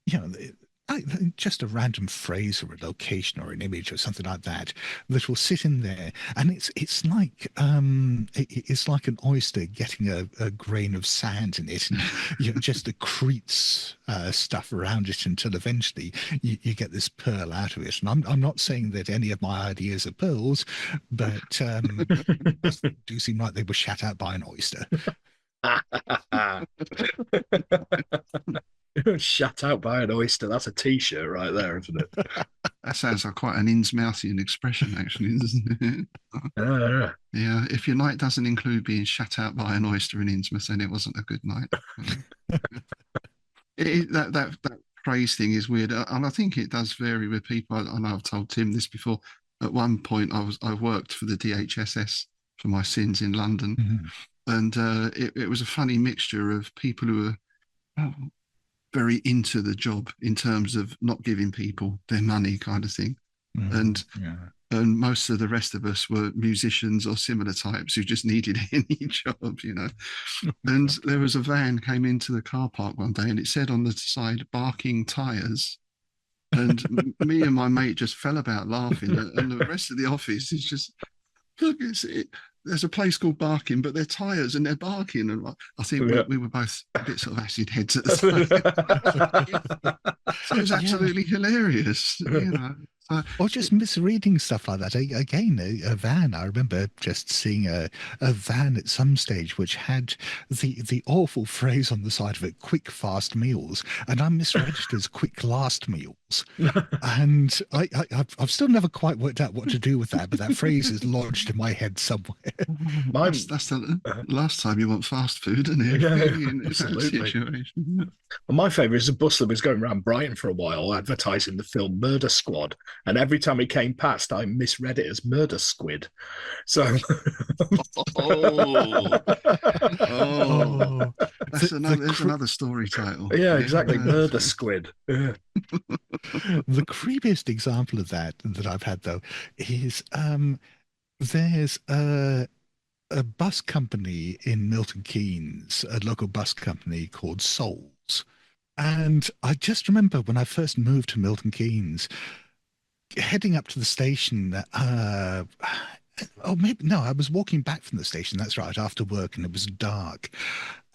you know, just a random phrase or a location or an image or something like that that will sit in there, and it's like it's like an oyster getting a grain of sand in it, and you know, just accretes stuff around it until eventually you get this pearl out of it. And I'm not saying that any of my ideas are pearls, but do seem like they were shat out by an oyster. Shut out by an oyster. That's a t-shirt right there, isn't it? That sounds like quite an Innsmouthian expression, actually, doesn't it? Yeah, if your night doesn't include being shut out by an oyster in Innsmouth, then it wasn't a good night. That praise thing is weird, and I think it does vary with people. I know I've told Tim this before. At one point, I worked for the DHSS for my sins in London, and it was a funny mixture of people who were very into the job in terms of not giving people their money, kind of thing, and most of the rest of us were musicians or similar types who just needed any job, you know. And there was a van came into the car park one day, and it said on the side "barking tires." And me and my mate just fell about laughing, and the rest of the office is just, look, there's a place called Barking, but they're tires and they're barking. And I think we were both a bit sort of acid heads at the time. So it was absolutely hilarious, you know. Or just misreading stuff like that. Again, a van. I remember just seeing a van at some stage which had the awful phrase on the side of it, "quick fast meals," and I misread it as "quick last meals." And I've still never quite worked out what to do with that, but that phrase is lodged in my head somewhere. That's the last time you want fast food, isn't it? Yeah, in absolutely. Situation. Well, my favourite is a bus that was going around Brighton for a while advertising the film Murder Squad, and every time it came past, I misread it as Murder Squid. So, there's another story title. Yeah, exactly, Murder Squid. Yeah. The creepiest example of that I've had, though, is there's a bus company in Milton Keynes, a local bus company called Souls. And I just remember when I first moved to Milton Keynes, heading up to the station, I was walking back from the station, that's right, after work, and it was dark.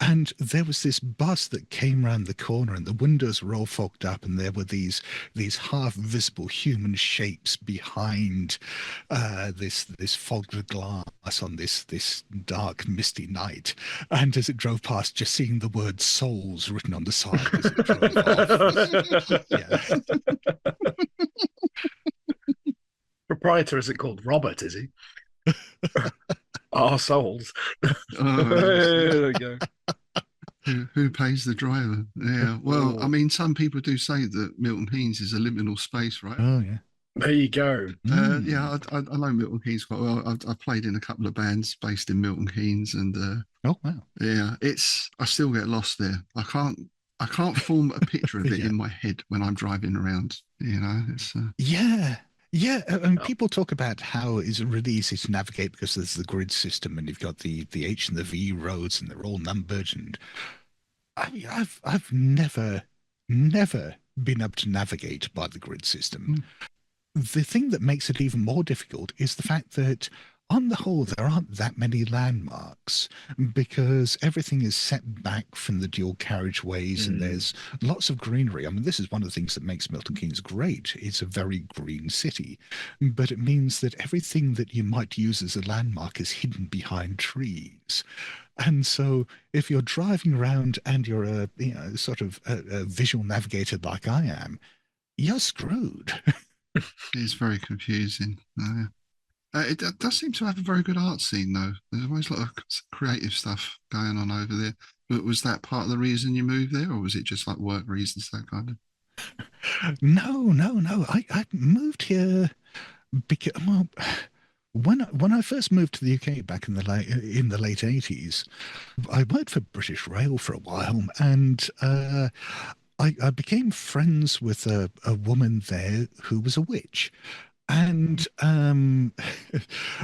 And there was this bus that came round the corner, and the windows were all fogged up, and there were these half-visible human shapes behind this fogged glass on this dark, misty night. And as it drove past, just seeing the word "Souls" written on the side as it drove off. Proprietor, is it called Robert, is he? Our souls. There we go. Who pays the driver? Yeah. Well, I mean, some people do say that Milton Keynes is a liminal space, right? Oh, yeah. There you go. Yeah, I know Milton Keynes quite well. I've played in a couple of bands based in Milton Keynes, and oh wow, yeah, I still get lost there. I can't form a picture of it in my head when I'm driving around. You know, it's Yeah, and people talk about how it's really easy to navigate because there's the grid system, and you've got the H and the V roads, and they're all numbered. And I've never been able to navigate by the grid system. The thing that makes it even more difficult is the fact that, on the whole, there aren't that many landmarks because everything is set back from the dual carriageways and there's lots of greenery. I mean, this is one of the things that makes Milton Keynes great. It's a very green city, but it means that everything that you might use as a landmark is hidden behind trees. And so if you're driving around and you're a visual navigator like I am, you're screwed. It's very confusing. It does seem to have a very good art scene, though. There's always a lot of creative stuff going on over there. But was that part of the reason you moved there, or was it just like work reasons, that kind of? No. I moved here because, well, when I first moved to the UK back in the late 80s, I worked for British Rail for a while, and I became friends with a woman there who was a witch. And one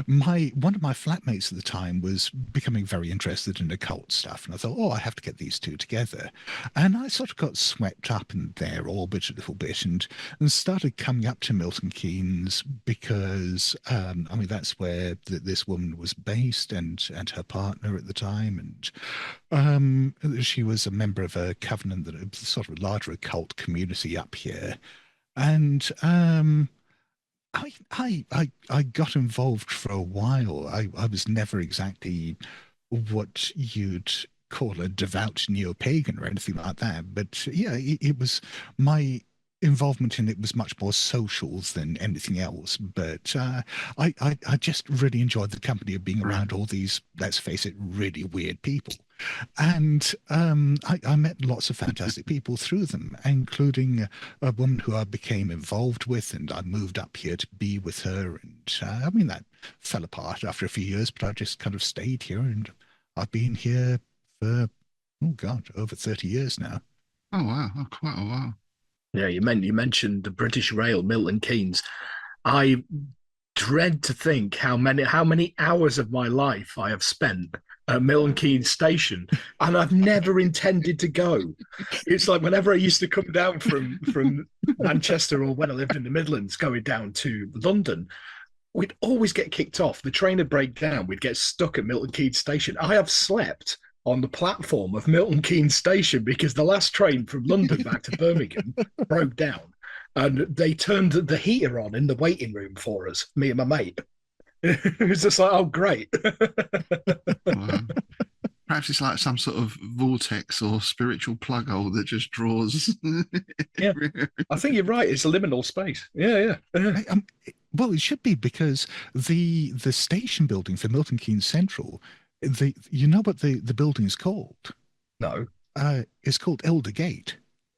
of my flatmates at the time was becoming very interested in occult stuff. And I thought, I have to get these two together. And I sort of got swept up in their orbit a little bit and started coming up to Milton Keynes because, that's where this woman was based and her partner at the time. And she was a member of a covenant, that a sort of larger occult community up here. And I got involved for a while. I was never exactly what you'd call a devout neo-pagan or anything like that. But yeah, it was my involvement in it was much more social than anything else. But I just really enjoyed the company of being around all these, let's face it, really weird people. And I met lots of fantastic people through them, including a woman who I became involved with, and I moved up here to be with her. And I mean, that fell apart after a few years, but I just kind of stayed here, and I've been here for, oh God, over 30 years now. Oh wow, oh, quite a while. Yeah, you mentioned the British Rail, Milton Keynes. I dread to think how many hours of my life I have spent at Milton Keynes station, and I've never intended to go. It's like whenever I used to come down from Manchester, or when I lived in the Midlands, going down to London, we'd always get kicked off. The train would break down. We'd get stuck at Milton Keynes station. I have slept on the platform of Milton Keynes station because the last train from London back to Birmingham broke down, and they turned the heater on in the waiting room for us, me and my mate. It was just like, oh, great. Wow. Perhaps it's like some sort of vortex or spiritual plug hole that just draws. Yeah, I think you're right. It's a liminal space. Yeah. Well, it should be, because the station building for Milton Keynes Central, you know what the building is called? No. It's called Elder Gate.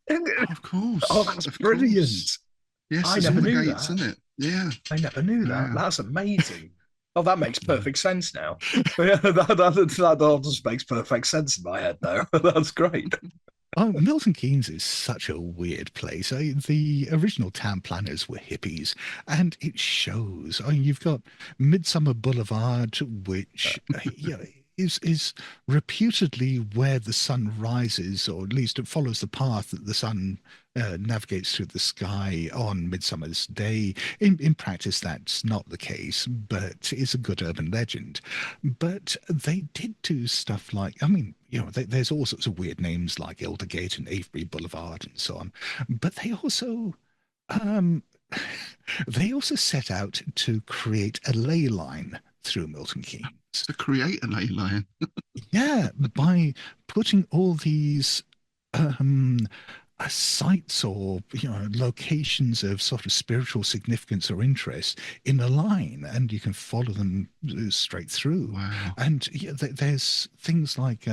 Of course. Oh, that's of brilliant. Course. Yes, I it's never all the knew gates, that. isn't it? Yeah. I never knew that. Yeah. That's amazing. Oh, that makes perfect sense now. Yeah, that all just makes perfect sense in my head now. That's great. Oh, Milton Keynes is such a weird place. The original town planners were hippies, and it shows. You've got Midsummer Boulevard, which is reputedly where the sun rises, or at least it follows the path that the sun navigates through the sky on Midsummer's Day. In practice, that's not the case, but it's a good urban legend. But they did do stuff like, I mean, there's all sorts of weird names like Eldergate and Avebury Boulevard and so on. But they also set out to create a ley line through Milton Keynes. To create a ley line. Yeah, by putting all these sites or locations of sort of spiritual significance or interest in a line, and you can follow them straight through. Wow. And there's things like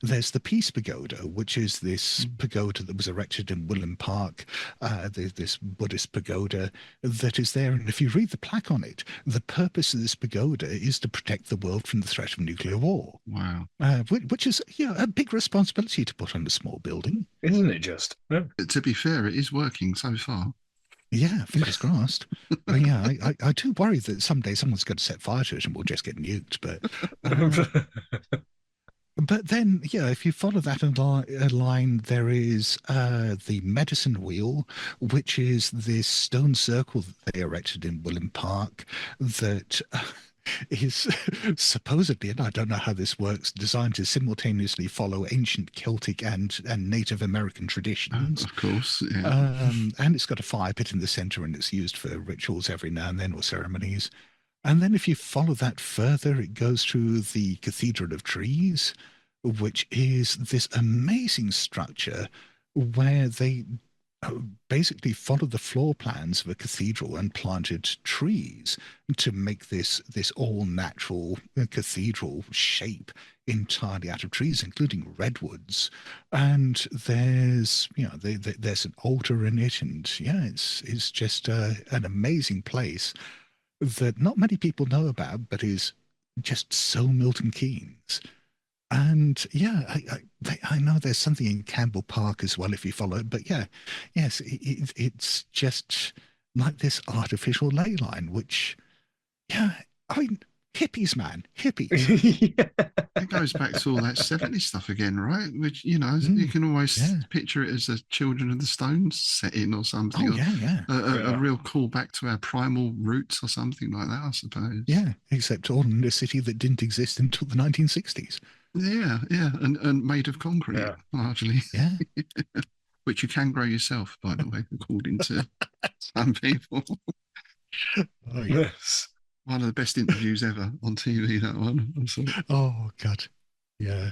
there's the Peace Pagoda, which is this pagoda that was erected in Willem Park, this Buddhist pagoda that is there. And if you read the plaque on it, the purpose of this pagoda is to protect the world from the threat of nuclear war. Wow. Which is a big responsibility to put on a small building. Isn't it just? Yeah. To be fair, it is working so far. Yeah, fingers crossed. But yeah, I do worry that someday someone's going to set fire to it and we'll just get nuked. But then, if you follow that line, there is the Medicine Wheel, which is this stone circle that they erected in Willem Park that is supposedly, and I don't know how this works, designed to simultaneously follow ancient Celtic and Native American traditions. Of course, yeah. And it's got a fire pit in the center, and it's used for rituals every now and then, or ceremonies. And then if you follow that further, it goes through the Cathedral of Trees, which is this amazing structure where they basically followed the floor plans of a cathedral and planted trees to make this all natural cathedral shape entirely out of trees, including redwoods. And there's there's an altar in it, and it's just an amazing place that not many people know about, but is just so Milton Keynes. And I know there's something in Campbell Park as well if you follow it, but it's just like this artificial ley line, which, I mean, hippies, man, hippies. It goes back to all that 70s stuff again, right? Which, you can always picture it as a Children of the Stones setting or something. A real callback to our primal roots or something like that, I suppose. Yeah, except all in a city that didn't exist until the 1960s. Yeah, and made of concrete, largely. Yeah. Which you can grow yourself, by the way, according to some people. Oh, yes. One of the best interviews ever on TV, that one. Oh, God. Yeah.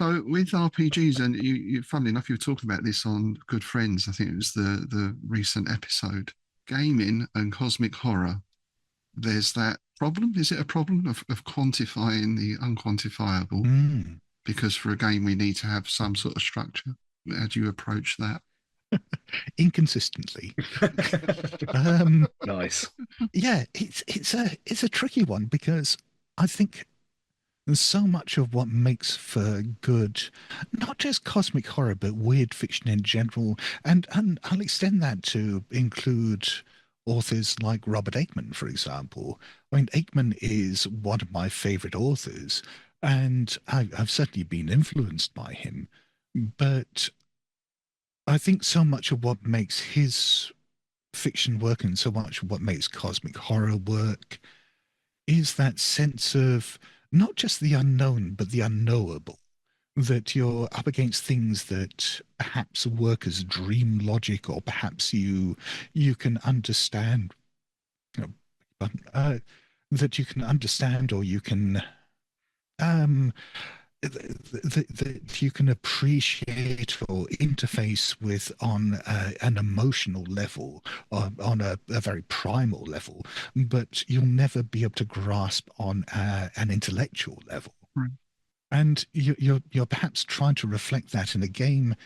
So with RPGs, and funnily enough, you were talking about this on Good Friends. I think it was the recent episode. Gaming and cosmic horror. There's that problem. Is it a problem of quantifying the unquantifiable? Mm. Because for a game, we need to have some sort of structure. How do you approach that? Inconsistently. Nice. Yeah, it's a tricky one, because I think so much of what makes for good, not just cosmic horror, but weird fiction in general, and I'll extend that to include authors like Robert Aikman, for example. I mean, Aikman is one of my favorite authors, and I've certainly been influenced by him. But I think so much of what makes his fiction work, and so much of what makes cosmic horror work, is that sense of not just the unknown, but the unknowable. That you're up against things that perhaps work as dream logic, or perhaps you can understand, you know, that you can understand, or you can that you can appreciate or interface with on an emotional level, or on a very primal level, but you'll never be able to grasp on an intellectual level. Right. And you're perhaps trying to reflect that in a game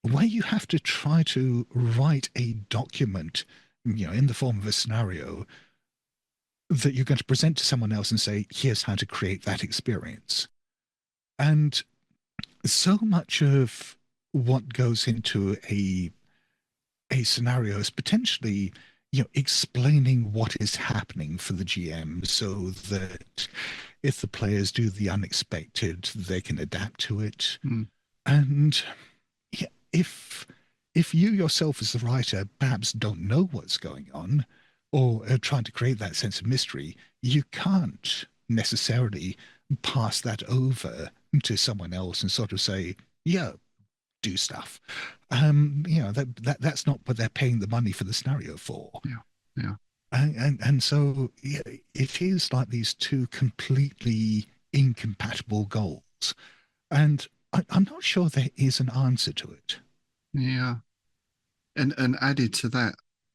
where you have to try to write a document, in the form of a scenario that you're going to present to someone else and say, here's how to create that experience. And so much of what goes into a scenario is potentially, explaining what is happening for the GM, so that if the players do the unexpected, they can adapt to it. Mm. And yeah, if you yourself as the writer perhaps don't know what's going on, or are trying to create that sense of mystery, you can't necessarily pass that over to someone else and sort of say, yeah, do stuff. That's not what they're paying the money for the scenario for. Yeah. And so yeah, it is like these two completely incompatible goals. And I'm not sure there is an answer to it. Yeah. And added to that,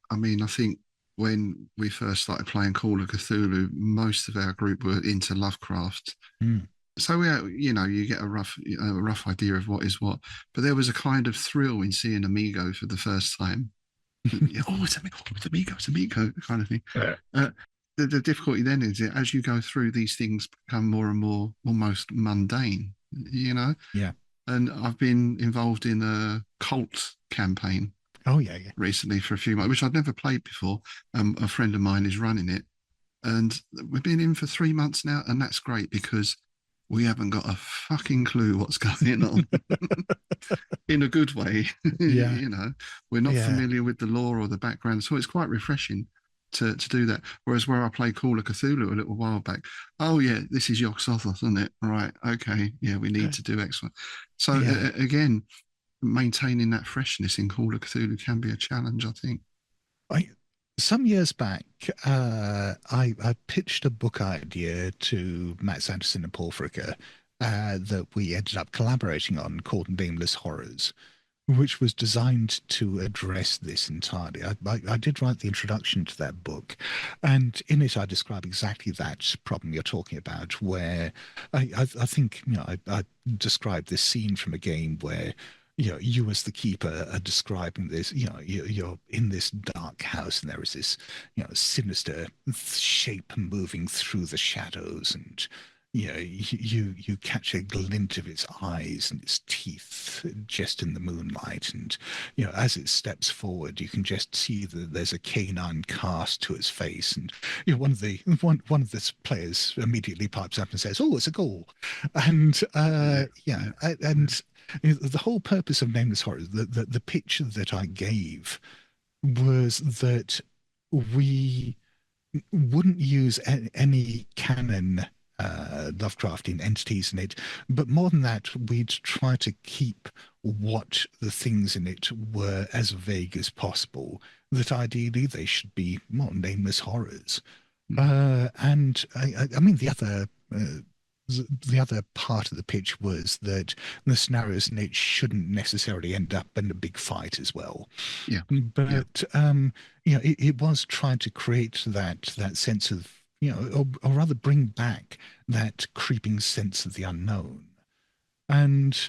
I mean, I think when we first started playing Call of Cthulhu, most of our group were into Lovecraft. Mm. So you get a rough idea of what is what, but there was a kind of thrill in seeing Amigo for the first time. It's Amigo, it's Amigo, kind of thing. Yeah. The difficulty then is that as you go through, these things become more and more almost mundane, Yeah. And I've been involved in a cult campaign. Oh yeah. Recently for a few months, which I'd never played before. A friend of mine is running it, and we've been in for 3 months now, and that's great because we haven't got a fucking clue what's going on. In a good way. Yeah. We're not familiar with the lore or the background, so it's quite refreshing to do that. Whereas where I played Call of Cthulhu a little while back, oh yeah, this is Yog-Sothoth, isn't it? Right, okay, yeah, we need to do X. So again, maintaining that freshness in Call of Cthulhu can be a challenge, I think. Some years back, I pitched a book idea to Matt Sanderson and Paul Fricker that we ended up collaborating on, called Nameless Horrors, which was designed to address this entirely. I did write the introduction to that book, and in it I describe exactly that problem you're talking about, where I think I described this scene from a game where you as the keeper are describing this, you're in this dark house, and there is this, sinister shape moving through the shadows, and you catch a glint of its eyes and its teeth just in the moonlight, and as it steps forward, you can just see that there's a canine cast to its face, and one of the players immediately pipes up and says, "Oh, it's a ghoul," and and the whole purpose of Nameless Horror, the pitch that I gave, was that we wouldn't use any canon Lovecraftian entities in it, but more than that, we'd try to keep what the things in it were as vague as possible, that ideally they should be more nameless horrors. And I mean, the other the other part of the pitch was that the scenarios in it shouldn't necessarily end up in a big fight as well. Yeah. But it was trying to create that sense of, or rather bring back that creeping sense of the unknown. And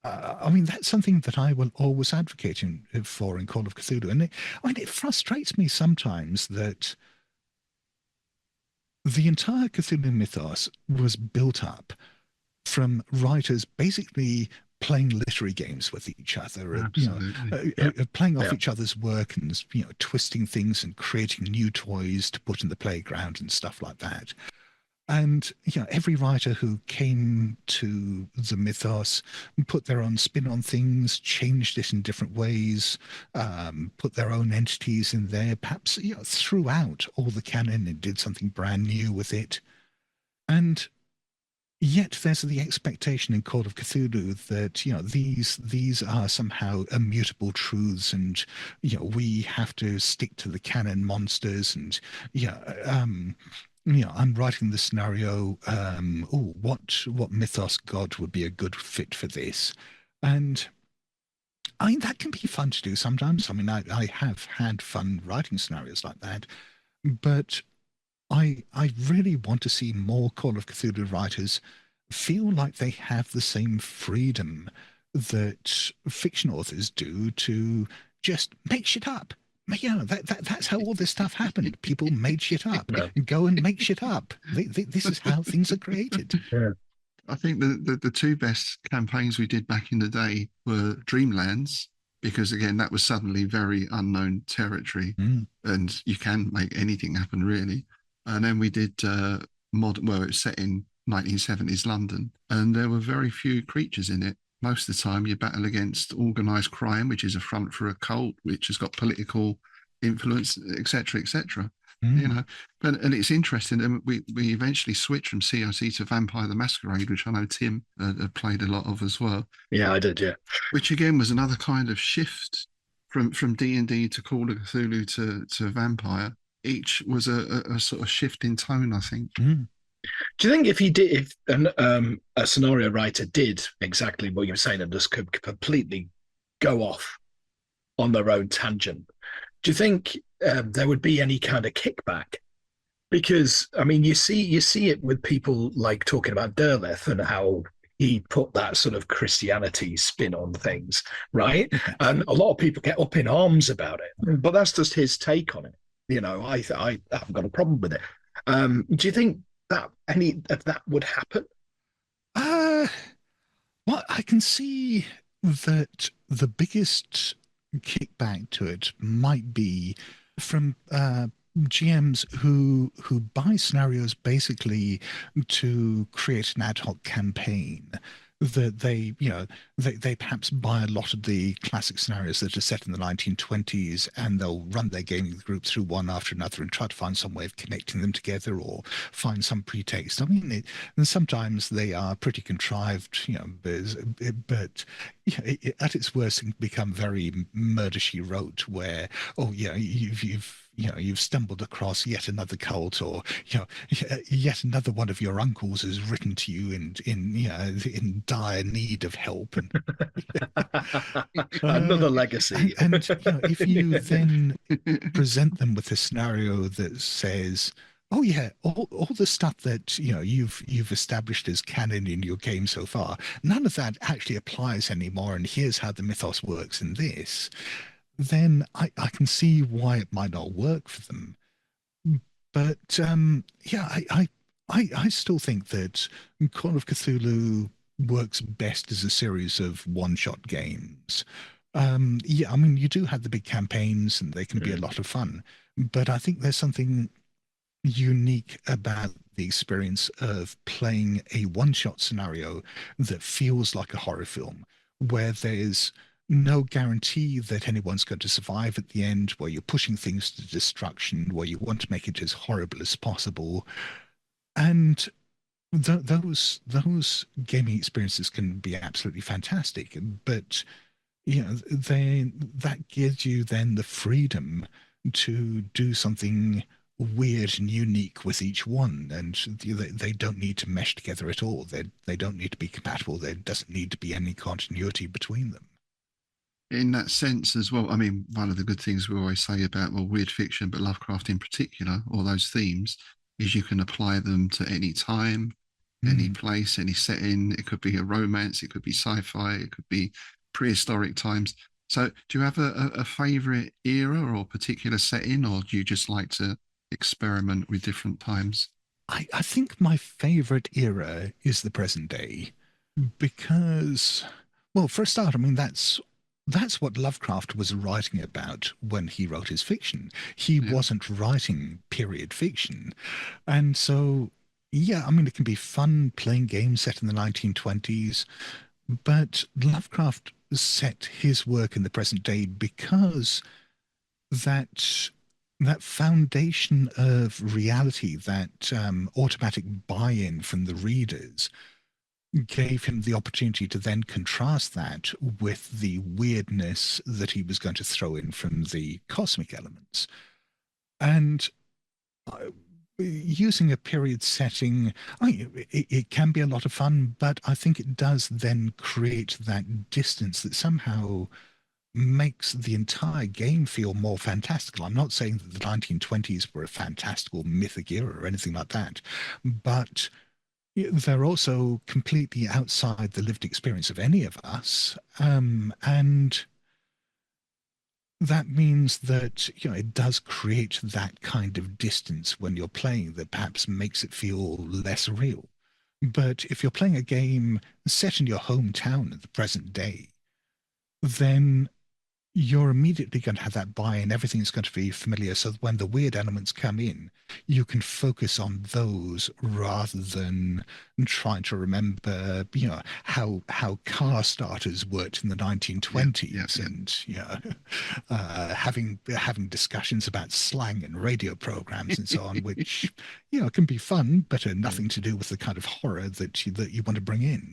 I mean, that's something that I will always advocate for in Call of Cthulhu. And it frustrates me sometimes that the entire Cthulhu mythos was built up from writers basically playing literary games with each other, playing off each other's work and twisting things and creating new toys to put in the playground and stuff like that. And every writer who came to the mythos put their own spin on things, changed it in different ways, put their own entities in there, perhaps threw out all the canon and did something brand new with it. And yet there's the expectation in Call of Cthulhu that these are somehow immutable truths, and we have to stick to the canon monsters, and I'm writing the scenario. What mythos god would be a good fit for this? And I mean, that can be fun to do sometimes. I mean, I have had fun writing scenarios like that, but I really want to see more Call of Cthulhu writers feel like they have the same freedom that fiction authors do to just make shit up. That's how all this stuff happened. People made shit up. Go and make shit up. This is how things are created. Yeah. I think the two best campaigns we did back in the day were Dreamlands, because again, that was suddenly very unknown territory, and you can make anything happen really. And then we did modern. Well, it was set in 1970s London, and there were very few creatures in it. Most of the time, you battle against organised crime, which is a front for a cult, which has got political influence, etc., etc. And it's interesting. And we eventually switched from COC to Vampire the Masquerade, which I know Tim had played a lot of as well. Yeah, I did. Yeah, which again was another kind of shift from D&D to Call of Cthulhu to Vampire. Each was a sort of shift in tone, I think. Do you think if a scenario writer did exactly what you're saying and just could completely go off on their own tangent, do you think there would be any kind of kickback? Because I mean, you see it with people like talking about Derleth and how he put that sort of Christianity spin on things, right? And a lot of people get up in arms about it, but that's just his take on it. I haven't got a problem with it. Do you think that any of that would happen? Well, I can see that the biggest kickback to it might be from GMs who buy scenarios basically to create an ad hoc campaign. That they perhaps buy a lot of the classic scenarios that are set in the 1920s, and they'll run their gaming group through one after another and try to find some way of connecting them together or find some pretext. I mean, and sometimes they are pretty contrived, but at its worst, it can become very Murder, She Wrote, where you've stumbled across yet another cult, or yet another one of your uncles has written to you in dire need of help, and another legacy. And if you then present them with a scenario that says, "Oh yeah, all the stuff that you've established as canon in your game so far, none of that actually applies anymore, and here's how the mythos works in this," then I can see why it might not work for them. But I still think that Call of Cthulhu works best as a series of one-shot games. I mean, you do have the big campaigns, and they can be a lot of fun, but I think there's something unique about the experience of playing a one-shot scenario that feels like a horror film, where there's no guarantee that anyone's going to survive at the end, where you're pushing things to destruction, where you want to make it as horrible as possible. And those gaming experiences can be absolutely fantastic, but that gives you then the freedom to do something weird and unique with each one, and they don't need to mesh together at all. They don't need to be compatible. There doesn't need to be any continuity between them. In that sense as well, I mean, one of the good things we always say about, well, weird fiction, but Lovecraft in particular, all those themes, is you can apply them to any time, any place, any setting. It could be a romance, it could be sci-fi, it could be prehistoric times. So do you have a favorite era or particular setting, or do you just like to experiment with different times? I think my favorite era is the present day because, well, for a start, I mean, that's what Lovecraft was writing about when he wrote his fiction. He wasn't writing period fiction. And so, yeah, I mean, it can be fun playing games set in the 1920s, but Lovecraft set his work in the present day because that that foundation of reality, that automatic buy-in from the readers, gave him the opportunity to then contrast that with the weirdness that he was going to throw in from the cosmic elements. And using a period setting, it can be a lot of fun, but I think it does then create that distance that somehow makes the entire game feel more fantastical. I'm not saying that the 1920s were a fantastical mythic era or anything like that, but they're also completely outside the lived experience of any of us. And that means that, it does create that kind of distance when you're playing that perhaps makes it feel less real. But if you're playing a game set in your hometown in the present day, then you're immediately going to have that buy-in. Everything's going to be familiar. So when the weird elements come in, you can focus on those rather than trying to remember, how car starters worked in the 1920s and having discussions about slang and radio programs and so on, which can be fun, but are nothing to do with the kind of horror that you want to bring in.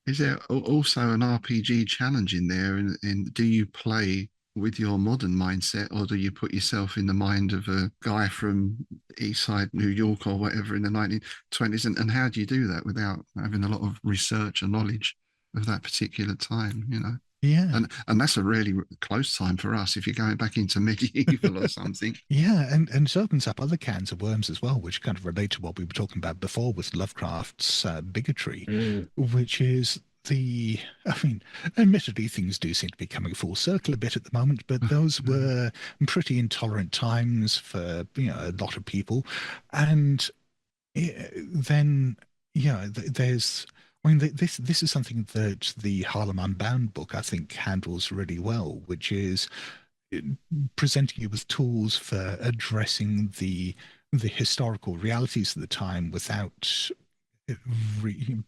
Is there also an RPG challenge in there? And do you play with your modern mindset, or do you put yourself in the mind of a guy from East Side New York or whatever in the 1920s? And how do you do that without having a lot of research and knowledge of that particular time, Yeah. And that's a really close time for us if you're going back into medieval or something. Yeah, and it opens up other cans of worms as well, which kind of relate to what we were talking about before with Lovecraft's bigotry, which is admittedly, things do seem to be coming full circle a bit at the moment, but those were pretty intolerant times for, a lot of people. And then, there's... this is something that the Harlem Unbound book, I think, handles really well, which is presenting you with tools for addressing the historical realities of the time without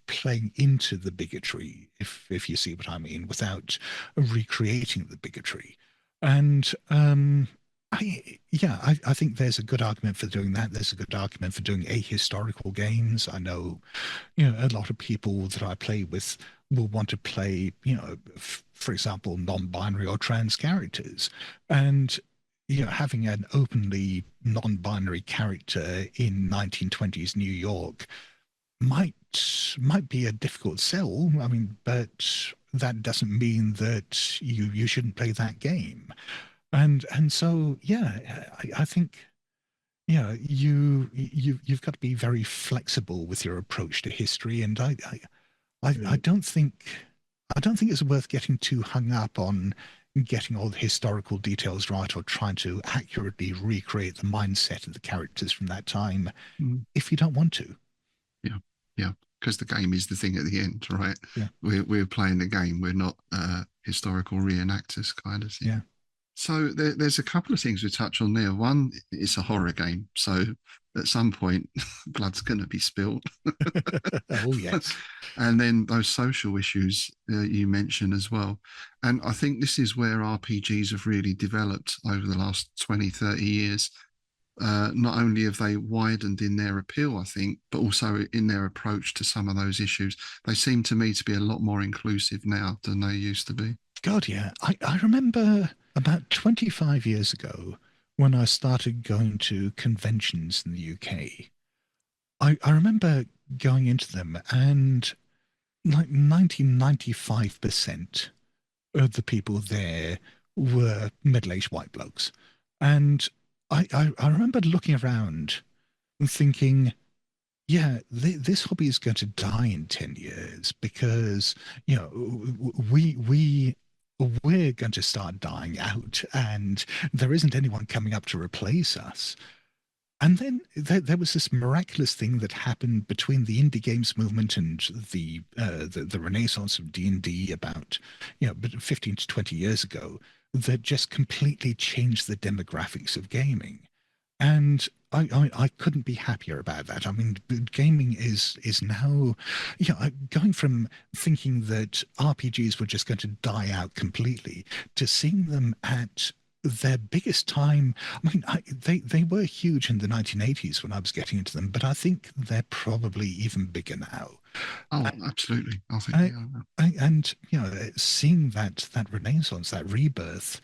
playing into the bigotry, if you see what I mean, without recreating the bigotry. And I think there's a good argument for doing that. There's a good argument for doing ahistorical games. I know, a lot of people that I play with will want to play, for example, non-binary or trans characters. And, having an openly non-binary character in 1920s New York might be a difficult sell. I mean, but that doesn't mean that you shouldn't play that game. And so, I think, you've got to be very flexible with your approach to history. And I don't think it's worth getting too hung up on getting all the historical details right or trying to accurately recreate the mindset of the characters from that time if you don't want to. Yeah, because the game is the thing at the end, right? Yeah. We're playing the game. We're not historical reenactors kind of thing. Yeah. So there's a couple of things we touch on there. One, it's a horror game. So at some point, blood's going to be spilled. Oh, yes. And then those social issues you mentioned as well. And I think this is where RPGs have really developed over the last 20, 30 years. Not only have they widened in their appeal, I think, but also in their approach to some of those issues. They seem to me to be a lot more inclusive now than they used to be. God, yeah. I remember about 25 years ago when I started going to conventions in the UK, I remember going into them and like 95% of the people there were middle-aged white blokes. And I remember looking around and thinking, yeah, this hobby is going to die in 10 years because, you know, we're going to start dying out and there isn't anyone coming up to replace us. And then there was this miraculous thing that happened between the indie games movement and the renaissance of D&D about 15 to 20 years ago that just completely changed the demographics of gaming. And I couldn't be happier about that. I mean, gaming is now, going from thinking that RPGs were just going to die out completely to seeing them at their biggest time. I mean, they were huge in the 1980s when I was getting into them, but I think they're probably even bigger now. Oh, absolutely. I think And seeing that renaissance, that rebirth,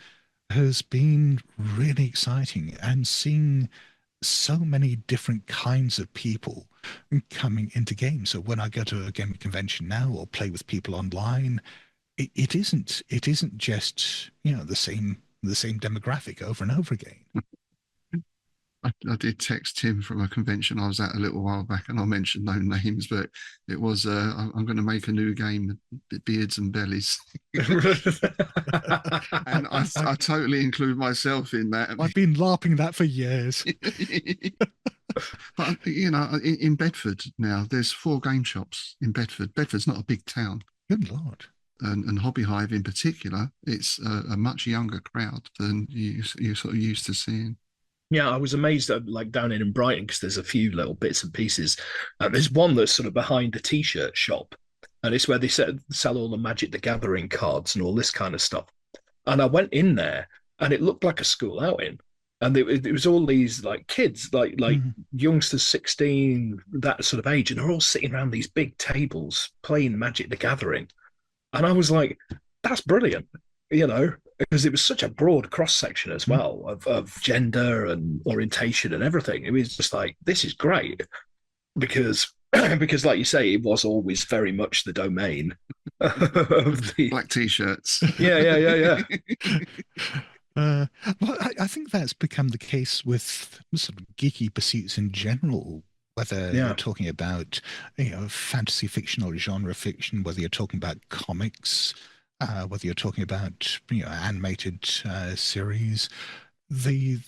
has been really exciting, and seeing so many different kinds of people coming into games. So when I go to a gaming convention now or play with people online, it isn't just the same demographic over and over again. I did text Tim from a convention I was at a little while back, and I mentioned no names, but it was I'm going to make a new game, Beards and Bellies. And I totally include myself in that. I've been LARPing that for years. But in Bedford now, there's 4 game shops in Bedford. Bedford's not a big town. Good Lord. And Hobby Hive in particular, it's a much younger crowd than you sort of used to seeing. Yeah, I was amazed at like down in Brighton because there's a few little bits and pieces. There's one that's sort of behind the t-shirt shop, and it's where they sell all the Magic the Gathering cards and all this kind of stuff. And I went in there, and it looked like a school outing, and it was all these like kids, like youngsters, 16, that sort of age, and they're all sitting around these big tables playing Magic the Gathering, and I was like, that's brilliant, because it was such a broad cross section as well of gender and orientation and everything. It was just like, this is great because like you say, it was always very much the domain of the black t-shirts. Yeah. Well, I think that's become the case with sort of geeky pursuits in general. Whether you're talking about fantasy fiction or genre fiction, whether you're talking about comics, whether you're talking about animated series, the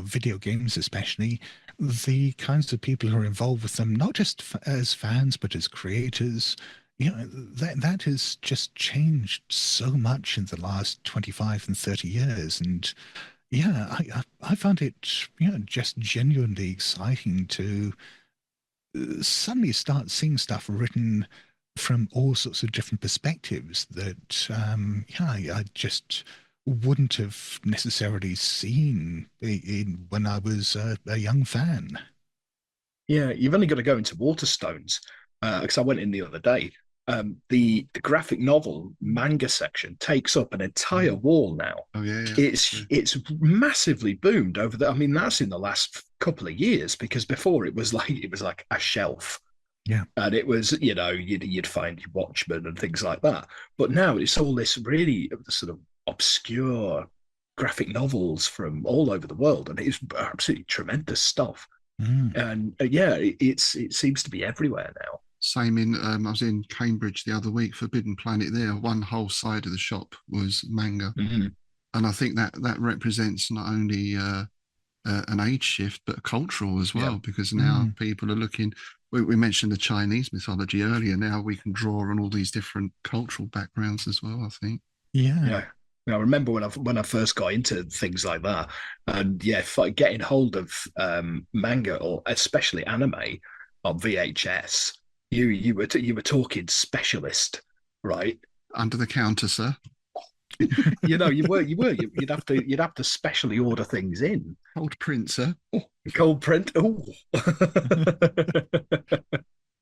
video games especially, the kinds of people who are involved with them, not just as fans but as creators, that has just changed so much in the last 25 and 30 years. And I found it just genuinely exciting to suddenly start seeing stuff written from all sorts of different perspectives that I just wouldn't have necessarily seen when I was a young fan. Yeah, you've only got to go into Waterstones because I went in the other day. The graphic novel manga section takes up an entire wall now. Oh yeah. It's massively boomed over the. I mean, that's in the last couple of years, because before it was like a shelf. Yeah, and it was you'd find your Watchmen and things like that. But now it's all this really sort of obscure graphic novels from all over the world, and it's absolutely tremendous stuff. And it seems to be everywhere now. Same in I was in Cambridge the other week, Forbidden Planet. There, one whole side of the shop was manga, and I think that represents not only an age shift but a cultural as well, because now people are looking. We mentioned the Chinese mythology earlier. Now we can draw on all these different cultural backgrounds as well, I think. Yeah. I remember when I first got into things like that, and getting hold of manga, or especially anime on VHS. You were talking specialist, right? Under the counter, sir. You were. You'd have to specially order things in. Cold print, sir. Oh, cold print. Oh.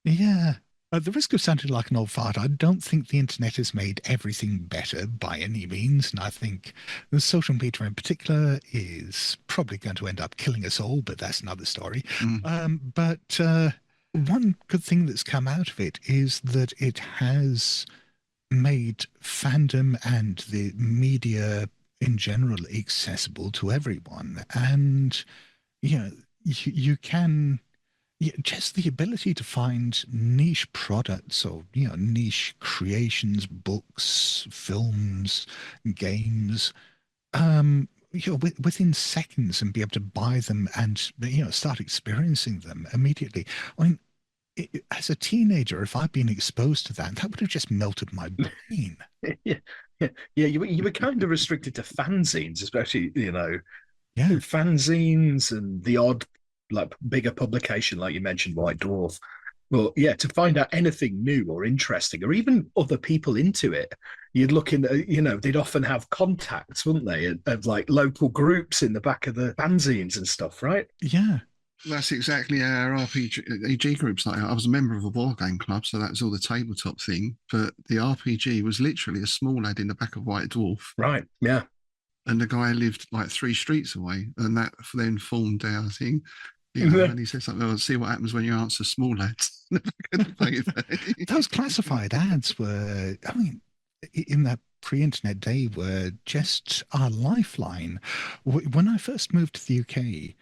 Yeah. At the risk of sounding like an old fart, I don't think the internet has made everything better by any means. And I think the social media in particular is probably going to end up killing us all, but that's another story. But one good thing that's come out of it is that it has made fandom and the media in general accessible to everyone. And, you can just the ability to find niche products or niche creations, books, films, games, within seconds, and be able to buy them and start experiencing them immediately. I mean, as a teenager, if I'd been exposed to that, that would have just melted my brain. Yeah, you were kind of restricted to fanzines, especially fanzines and the odd like bigger publication, like you mentioned, White Dwarf. Well, yeah, to find out anything new or interesting, or even other people into it, you'd look in, they'd often have contacts, wouldn't they, of like local groups in the back of the fanzines and stuff, right? Yeah. That's exactly our RPG groups. Like I was a member of a war game club, so that was all the tabletop thing. But the RPG was literally a small lad in the back of White Dwarf. Right, yeah. And the guy lived like 3 streets away, and that then formed our thing. And he said something, "Well, see what happens when you answer small lads." Those classified ads were, I mean, in that pre-internet day, were just our lifeline. When I first moved to the UK,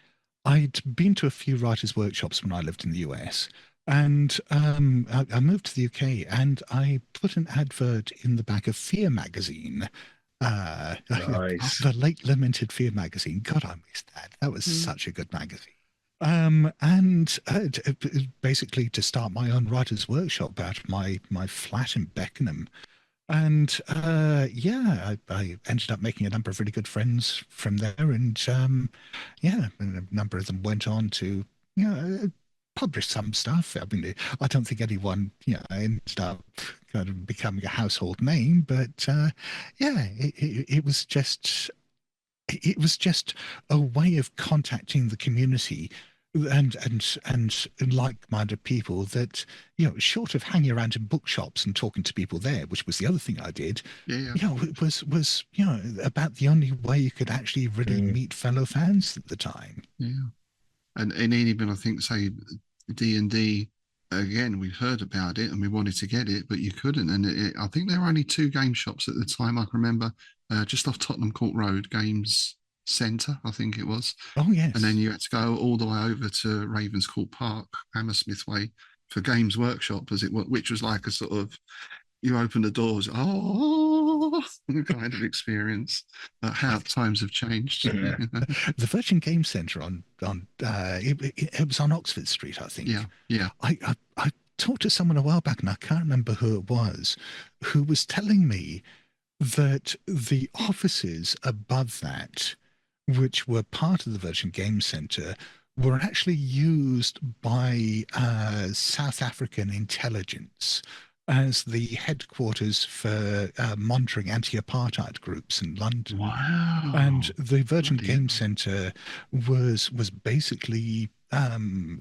I'd been to a few writers' workshops when I lived in the US. And I moved to the UK and I put an advert in the back of Fear magazine. Nice. The late lamented Fear magazine. God, I missed that. That was such a good magazine. And basically to start my own writer's workshop out of my flat in Beckenham. And I ended up making a number of really good friends from there. And and a number of them went on to, publish some stuff. I mean, I don't think anyone, ended up kind of becoming a household name, but it was just a way of contacting the community and like-minded people that, short of hanging around in bookshops and talking to people there, which was the other thing I did, it was about the only way you could actually really meet fellow fans at the time. Yeah. And even, I think, say, D&D, again, we heard about it and we wanted to get it, but you couldn't. And I think there were only 2 game shops at the time, I can remember, just off Tottenham Court Road, Games Centre, I think it was. Oh, yes. And then you had to go all the way over to Ravenscourt Park, Hammersmith Way, for Games Workshop, as it was, which was like a sort of, you open the doors, kind of experience. How times have changed. Yeah. The Virgin Game Centre it was on Oxford Street, I think. Yeah. I talked to someone a while back, and I can't remember who it was, who was telling me that the offices above that, which were part of the Virgin Game Centre, were actually used by South African intelligence as the headquarters for monitoring anti-apartheid groups in London. Wow. And the Virgin Game Centre was basically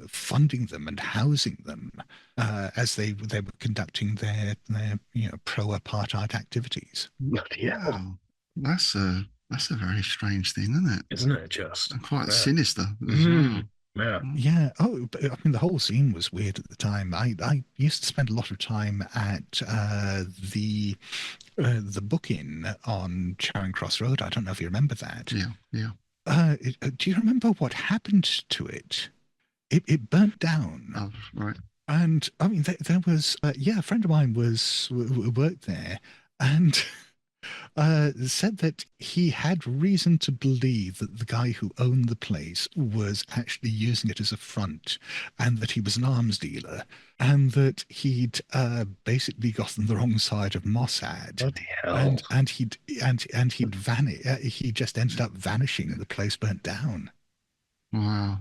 funding them and housing them as they were conducting their pro-apartheid activities. Yeah. Wow. That's a very strange thing, isn't it? Isn't it just? And quite sinister as well. Yeah. Yeah. Oh, but, I mean, the whole scene was weird at the time. I used to spend a lot of time at the Book Inn on Charing Cross Road. I don't know if you remember that. Yeah. Do you remember what happened to it? It burnt down. Oh, right. And I mean, there was a friend of mine worked there, and said that he had reason to believe that the guy who owned the place was actually using it as a front, and that he was an arms dealer, and that he'd basically gotten the wrong side of Mossad. Bloody hell. And he'd he just ended up vanishing, and the place burnt down. Wow.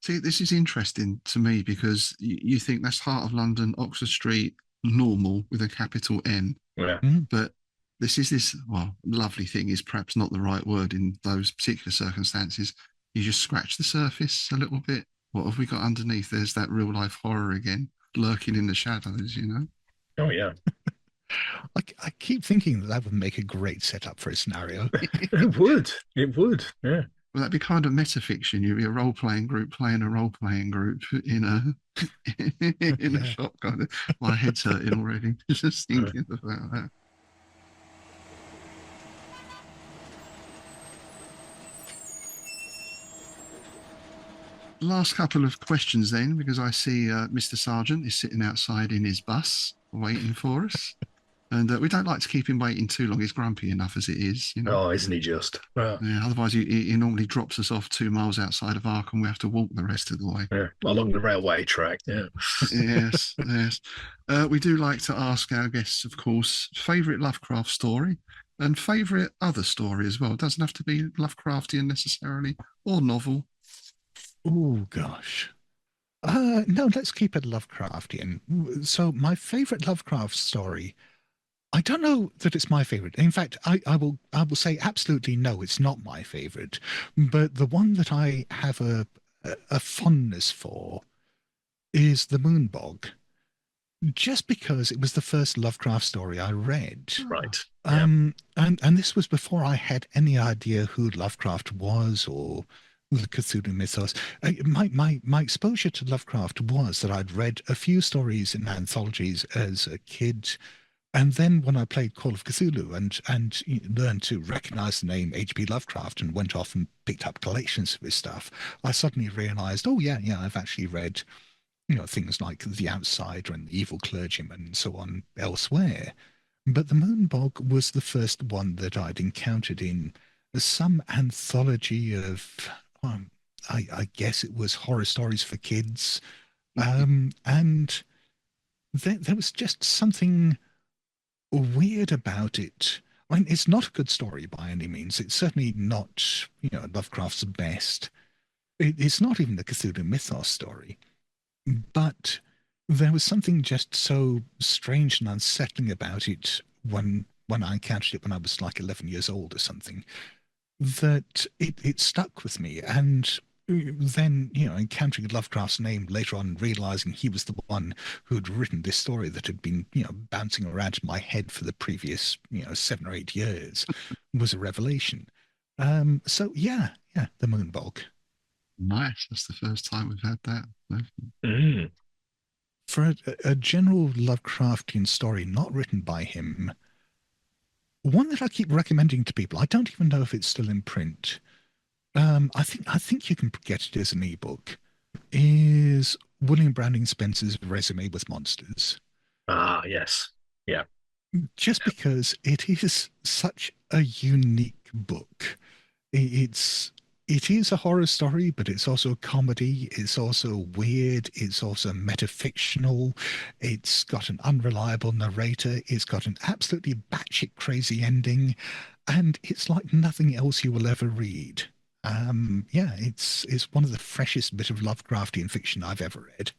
See, this is interesting to me because you think that's heart of London, Oxford Street, normal with a capital N. Yeah. But this lovely thing is perhaps not the right word in those particular circumstances. You just scratch the surface a little bit. What have we got underneath? There's that real life horror again. lurking in the shadows, you know. Oh yeah. I keep thinking that would make a great setup for a scenario. It would. It would. Yeah. Well, that'd be kind of metafiction. You'd be a role-playing group playing a role-playing group in a in a shop. Kind of. My head's hurting already just thinking about that. Last couple of questions then, because I see Mr. Sargent is sitting outside in his bus waiting for us. And we don't like to keep him waiting too long. He's grumpy enough as it is. You know? Oh, isn't he just? Yeah, otherwise, he normally drops us off 2 miles outside of Ark and we have to walk the rest of the way. Yeah, along the railway track, yeah. Yes, yes. We do like to ask our guests, of course, favourite Lovecraft story and favourite other story as well. It doesn't have to be Lovecraftian necessarily or novel. Oh, gosh. No, let's keep it Lovecraftian. So my favourite Lovecraft story, I don't know that it's my favorite. In fact, I will say absolutely no, it's not my favorite. But the one that I have a fondness for is The Moonbog, just because it was the first Lovecraft story I read. Right. And this was before I had any idea who Lovecraft was or the Cthulhu mythos. My exposure to Lovecraft was that I'd read a few stories in anthologies as a kid. And then when I played Call of Cthulhu and learned to recognize the name H.P. Lovecraft and went off and picked up collections of his stuff, I suddenly realized, oh yeah, I've actually read, things like The Outsider and The Evil Clergyman and so on elsewhere. But The Moonbog was the first one that I'd encountered in some anthology of, I guess it was horror stories for kids. And there was just something weird about it. I mean, it's not a good story by any means. It's certainly not, Lovecraft's best. It's not even the Cthulhu mythos story. But there was something just so strange and unsettling about it when I encountered it when I was like 11 years old or something, that it stuck with me. And then, encountering Lovecraft's name later on, realizing he was the one who'd written this story that had been, bouncing around in my head for the previous, 7 or 8 years was a revelation. So yeah, The Moonbog. Nice. That's the first time we've had that. Mm. For a general Lovecraftian story not written by him, one that I keep recommending to people, I don't even know if it's still in print. I think you can get it as an ebook, is William Browning Spencer's Resume with Monsters. Ah, yes. Yeah. Just because it is such a unique book. It is a horror story, but it's also a comedy. It's also weird. It's also metafictional. It's got an unreliable narrator. It's got an absolutely batshit crazy ending. And it's like nothing else you will ever read. It's one of the freshest bit of Lovecraftian fiction I've ever read.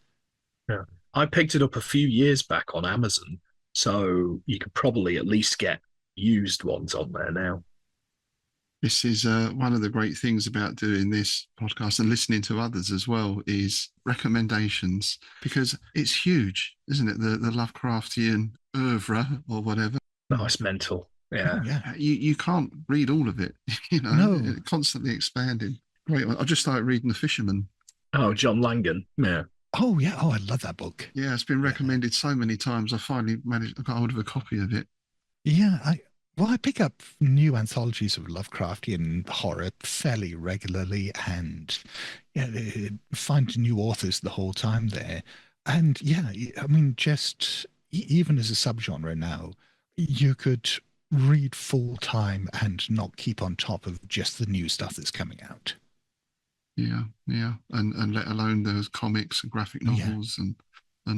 Yeah. I picked it up a few years back on Amazon, so you could probably at least get used ones on there now. This is one of the great things about doing this podcast and listening to others as well is recommendations, because it's huge, isn't it? The Lovecraftian oeuvre or whatever. Oh, it's mental. Yeah. Oh, yeah. You can't read all of it, No. Constantly expanding. Great. I just started reading The Fisherman. Oh, John Langan. Yeah. Oh, yeah. Oh, I love that book. Yeah, it's been recommended so many times. I finally I got hold of a copy of it. Yeah, I pick up new anthologies of Lovecraftian horror fairly regularly and find new authors the whole time there. And yeah, I mean, just even as a subgenre now, you could read full time and not keep on top of just the new stuff that's coming out. Yeah, and let alone those comics and graphic novels and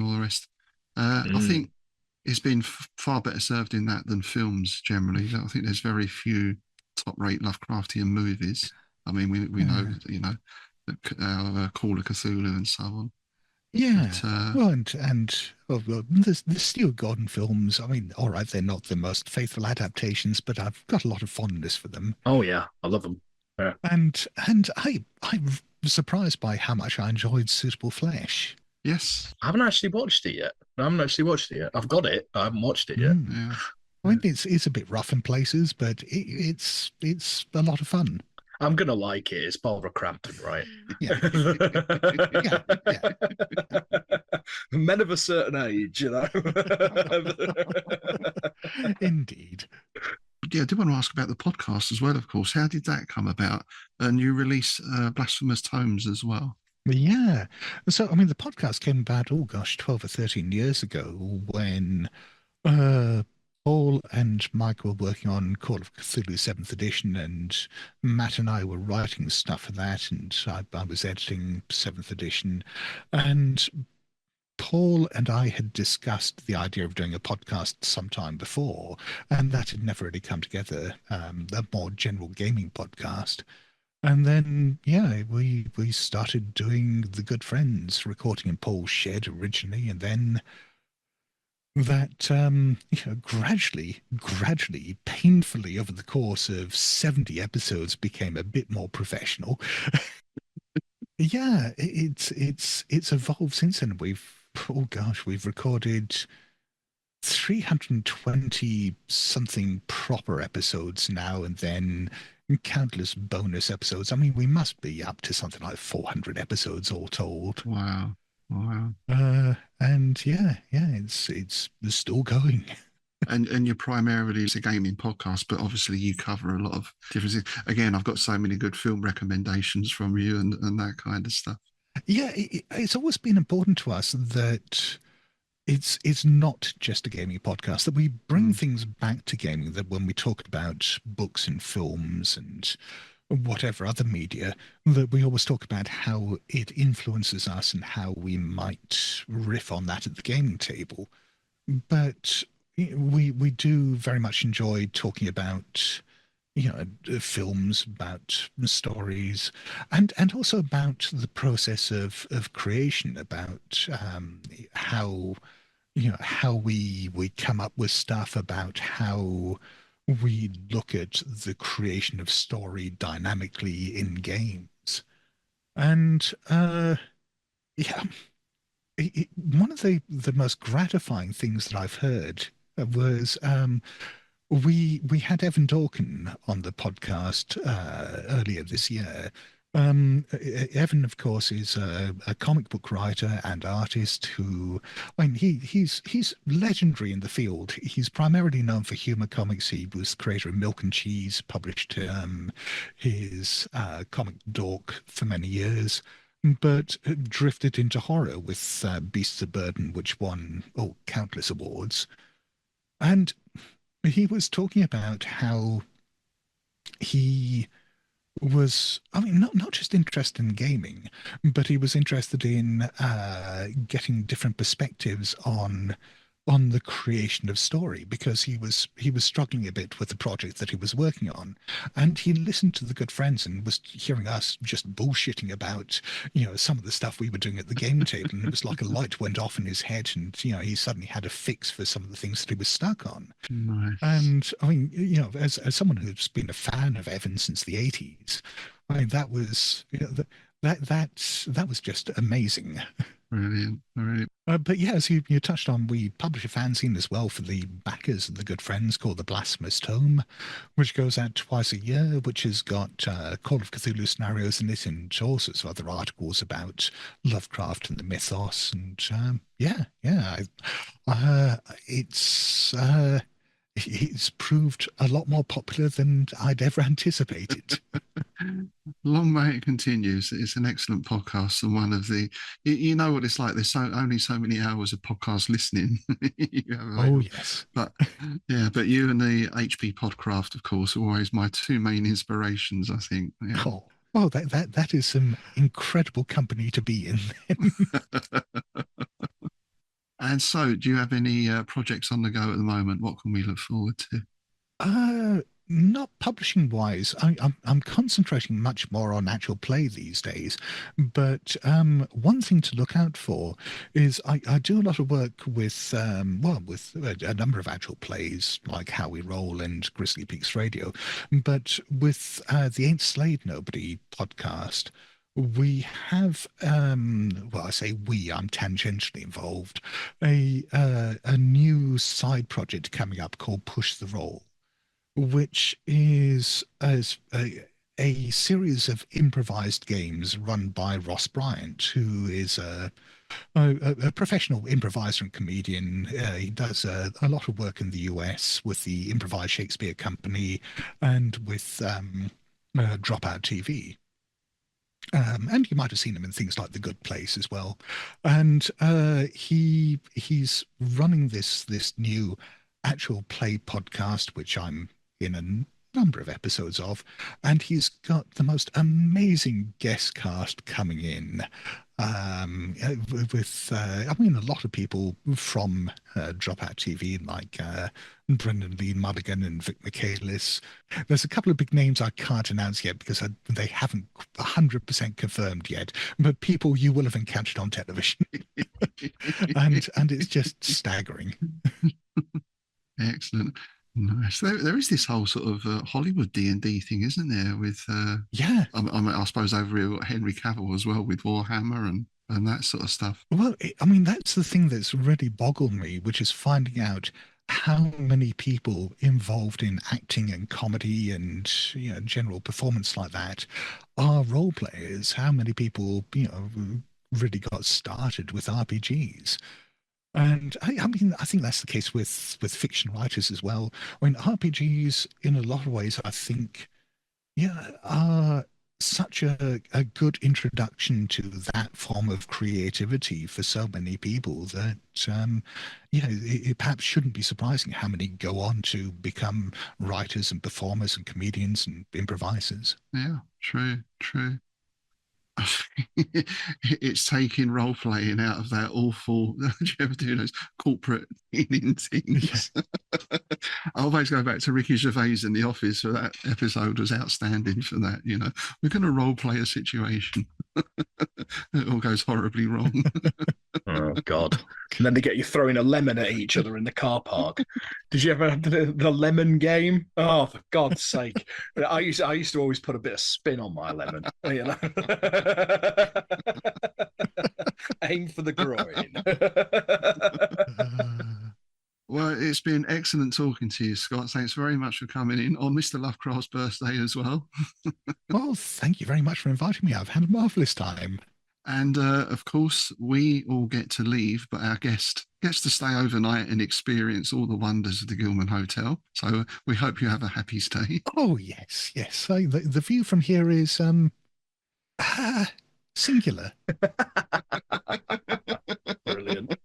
all the rest. I think it's been far better served in that than films generally. I think there's very few top-rate Lovecraftian movies. I mean, we know, Call of Cthulhu and so on. Yeah, but, the Stuart Gordon films, I mean, all right, they're not the most faithful adaptations, but I've got a lot of fondness for them. Oh yeah, I love them. Yeah. And I was surprised by how much I enjoyed Suitable Flesh. Yes. I haven't actually watched it yet. I've got it. I haven't watched it yet. Yeah. I mean, it's a bit rough in places, but it's a lot of fun. I'm gonna like it. It's Barbara Crampton, right? Yeah. Men of a certain age, you know. Indeed. Yeah, I did want to ask about the podcast as well, of course. How did that come about? And you release Blasphemous Tomes as well. Yeah. So, I mean, the podcast came about, 12 or 13 years ago when Paul and Mike were working on Call of Cthulhu 7th edition, and Matt and I were writing stuff for that, and I was editing 7th edition. And Paul and I had discussed the idea of doing a podcast sometime before, and that had never really come together, a more general gaming podcast. And then, yeah, we started doing The Good Friends, recording in Paul's shed originally, and then that gradually, painfully over the course of 70 episodes became a bit more professional. Yeah, it's evolved since then. We've recorded 320 something proper episodes now, and then countless bonus episodes. I mean, we must be up to something like 400 episodes all told. Wow. And yeah, it's still going. And you're primarily a gaming podcast, but obviously you cover a lot of different things. Again, I've got so many good film recommendations from you and that kind of stuff. Yeah, it's always been important to us that it's not just a gaming podcast, that we bring things back to gaming, that when we talk about books and films and whatever other media, that we always talk about how it influences us and how we might riff on that at the gaming table. But we do very much enjoy talking about films, about stories, and also about the process of creation, about how we come up with stuff, about how we look at the creation of story dynamically in games. And yeah, one of the most gratifying things that I've heard was we had Evan Dawkin on the podcast earlier this year. Evan, of course, is a comic book writer and artist who, I mean, he's legendary in the field. He's primarily known for humor comics. He was creator of Milk and Cheese, published his comic Dork for many years, but drifted into horror with Beasts of Burden, which won countless awards. And he was talking about how he was, I mean, not just interested in gaming, but he was interested in getting different perspectives on the creation of story, because he was struggling a bit with the project that he was working on, and he listened to the Good Friends and was hearing us just bullshitting about some of the stuff we were doing at the game table, and it was like a light went off in his head, and he suddenly had a fix for some of the things that he was stuck on. Nice. And I mean, as someone who's been a fan of Evan since the 80s, I mean, that was that was just amazing. Brilliant. But yeah, as you touched on, we publish a fanzine as well for the backers of the Good Friends called the Blasphemous Tome, which goes out twice a year, which has got Call of Cthulhu scenarios in it, and all sorts of other articles about Lovecraft and the Mythos. And it's proved a lot more popular than I'd ever anticipated. Long may it continues. It's an excellent podcast, and one of the, you know what it's like. There's only so many hours of podcast listening. Yes. But yeah, but you and the HP Podcraft, of course, are always my two main inspirations, I think. Yeah. Oh, that is some incredible company to be in. And so, do you have any projects on the go at the moment? What can we look forward to? Not publishing wise. I'm concentrating much more on actual play these days. But one thing to look out for is I do a lot of work with with a number of actual plays like How We Roll and Grizzly Peaks Radio, but with the Ain't Slayed Nobody podcast, We have, well, I say we, I'm tangentially involved, a new side project coming up called Push the Roll, which is as a series of improvised games run by Ross Bryant, who is a professional improviser and comedian. He does a lot of work in the US with the Improvised Shakespeare Company and with Dropout TV. And you might have seen him in things like The Good Place as well. And he's running this new actual play podcast, which I'm in a number of episodes of, and he's got the most amazing guest cast coming in. I mean, a lot of people from Dropout TV, like Brendan Lee Mulligan and Vic Michaelis. There's a couple of big names I can't announce yet because they haven't 100% confirmed yet, but people you will have encountered on television. and it's just staggering. Excellent. Nice. There is this whole sort of Hollywood D&D thing, isn't there? With yeah, I suppose over here Henry Cavill as well with Warhammer and that sort of stuff. Well, I mean, that's the thing that's really boggled me, which is finding out how many people involved in acting and comedy and general performance like that are role players. How many people really got started with RPGs. And I mean, I think that's the case with fiction writers as well. I mean, RPGs, in a lot of ways, I think, are such a good introduction to that form of creativity for so many people that, it perhaps shouldn't be surprising how many go on to become writers and performers and comedians and improvisers. Yeah, true. It's taking role playing out of that awful. Do you ever do those corporate meaning things? Yeah. I always go back to Ricky Gervais in The Office, for that episode was outstanding for that. We're going to role play a situation. It all goes horribly wrong. Oh God! And then they get you throwing a lemon at each other in the car park. Did you ever have the lemon game? Oh, for God's sake! I used to always put a bit of spin on my lemon. Aim for the groin. Well, it's been excellent talking to you, Scott. Thanks very much for coming in on Mr. Lovecraft's birthday as well. Well, thank you very much for inviting me. I've had a marvelous time. And of course, we all get to leave, but our guest gets to stay overnight and experience all the wonders of the Gilman Hotel. So we hope you have a happy stay. Oh, yes. The view from here is singular. Brilliant.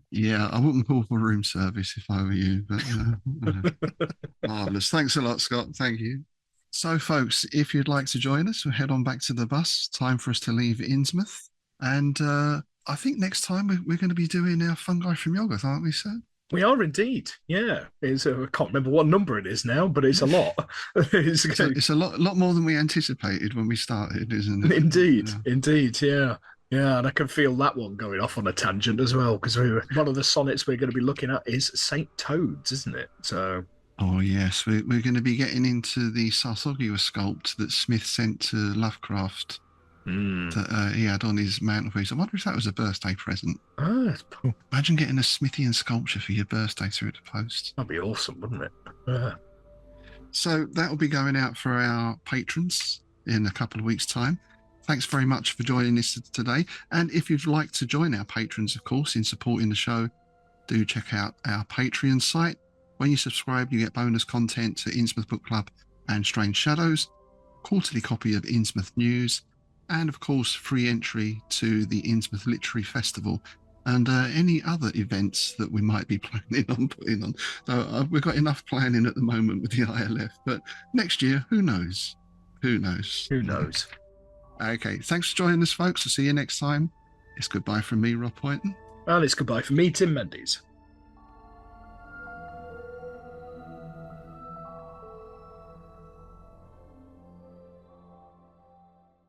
Yeah, I wouldn't call for room service if I were you, but marvellous. Thanks a lot, Scott. Thank you. So, folks, if you'd like to join us, we'll head on back to the bus. Time for us to leave Innsmouth. And I think next time we're going to be doing our fungi from Yoggoth, aren't we, sir? We are indeed. Yeah. I can't remember what number it is now, but it's a lot. It's a lot more than we anticipated when we started, isn't it? Indeed. Yeah. Yeah, and I can feel that one going off on a tangent as well, because one of the sonnets we're going to be looking at is St. Toads, isn't it? So. Oh, yes. We're going to be getting into the Sarthogia sculpt that Smith sent to Lovecraft that he had on his mantelpiece. I wonder if that was a birthday present. Imagine getting a Smithian sculpture for your birthday through the post. That'd be awesome, wouldn't it? Yeah. So that will be going out for our patrons in a couple of weeks' time. Thanks very much for joining us today. And if you'd like to join our patrons, of course, in supporting the show, do check out our Patreon site. When you subscribe, you get bonus content to Innsmouth Book Club and Strange Shadows, quarterly copy of Innsmouth News, and of course, free entry to the Innsmouth Literary Festival and any other events that we might be planning on putting on. So we've got enough planning at the moment with the ILF, but next year, who knows? Who knows? Okay, thanks for joining us, folks. I'll see you next time. It's goodbye from me, Rob Poynton. And it's goodbye from me, Tim Mendes.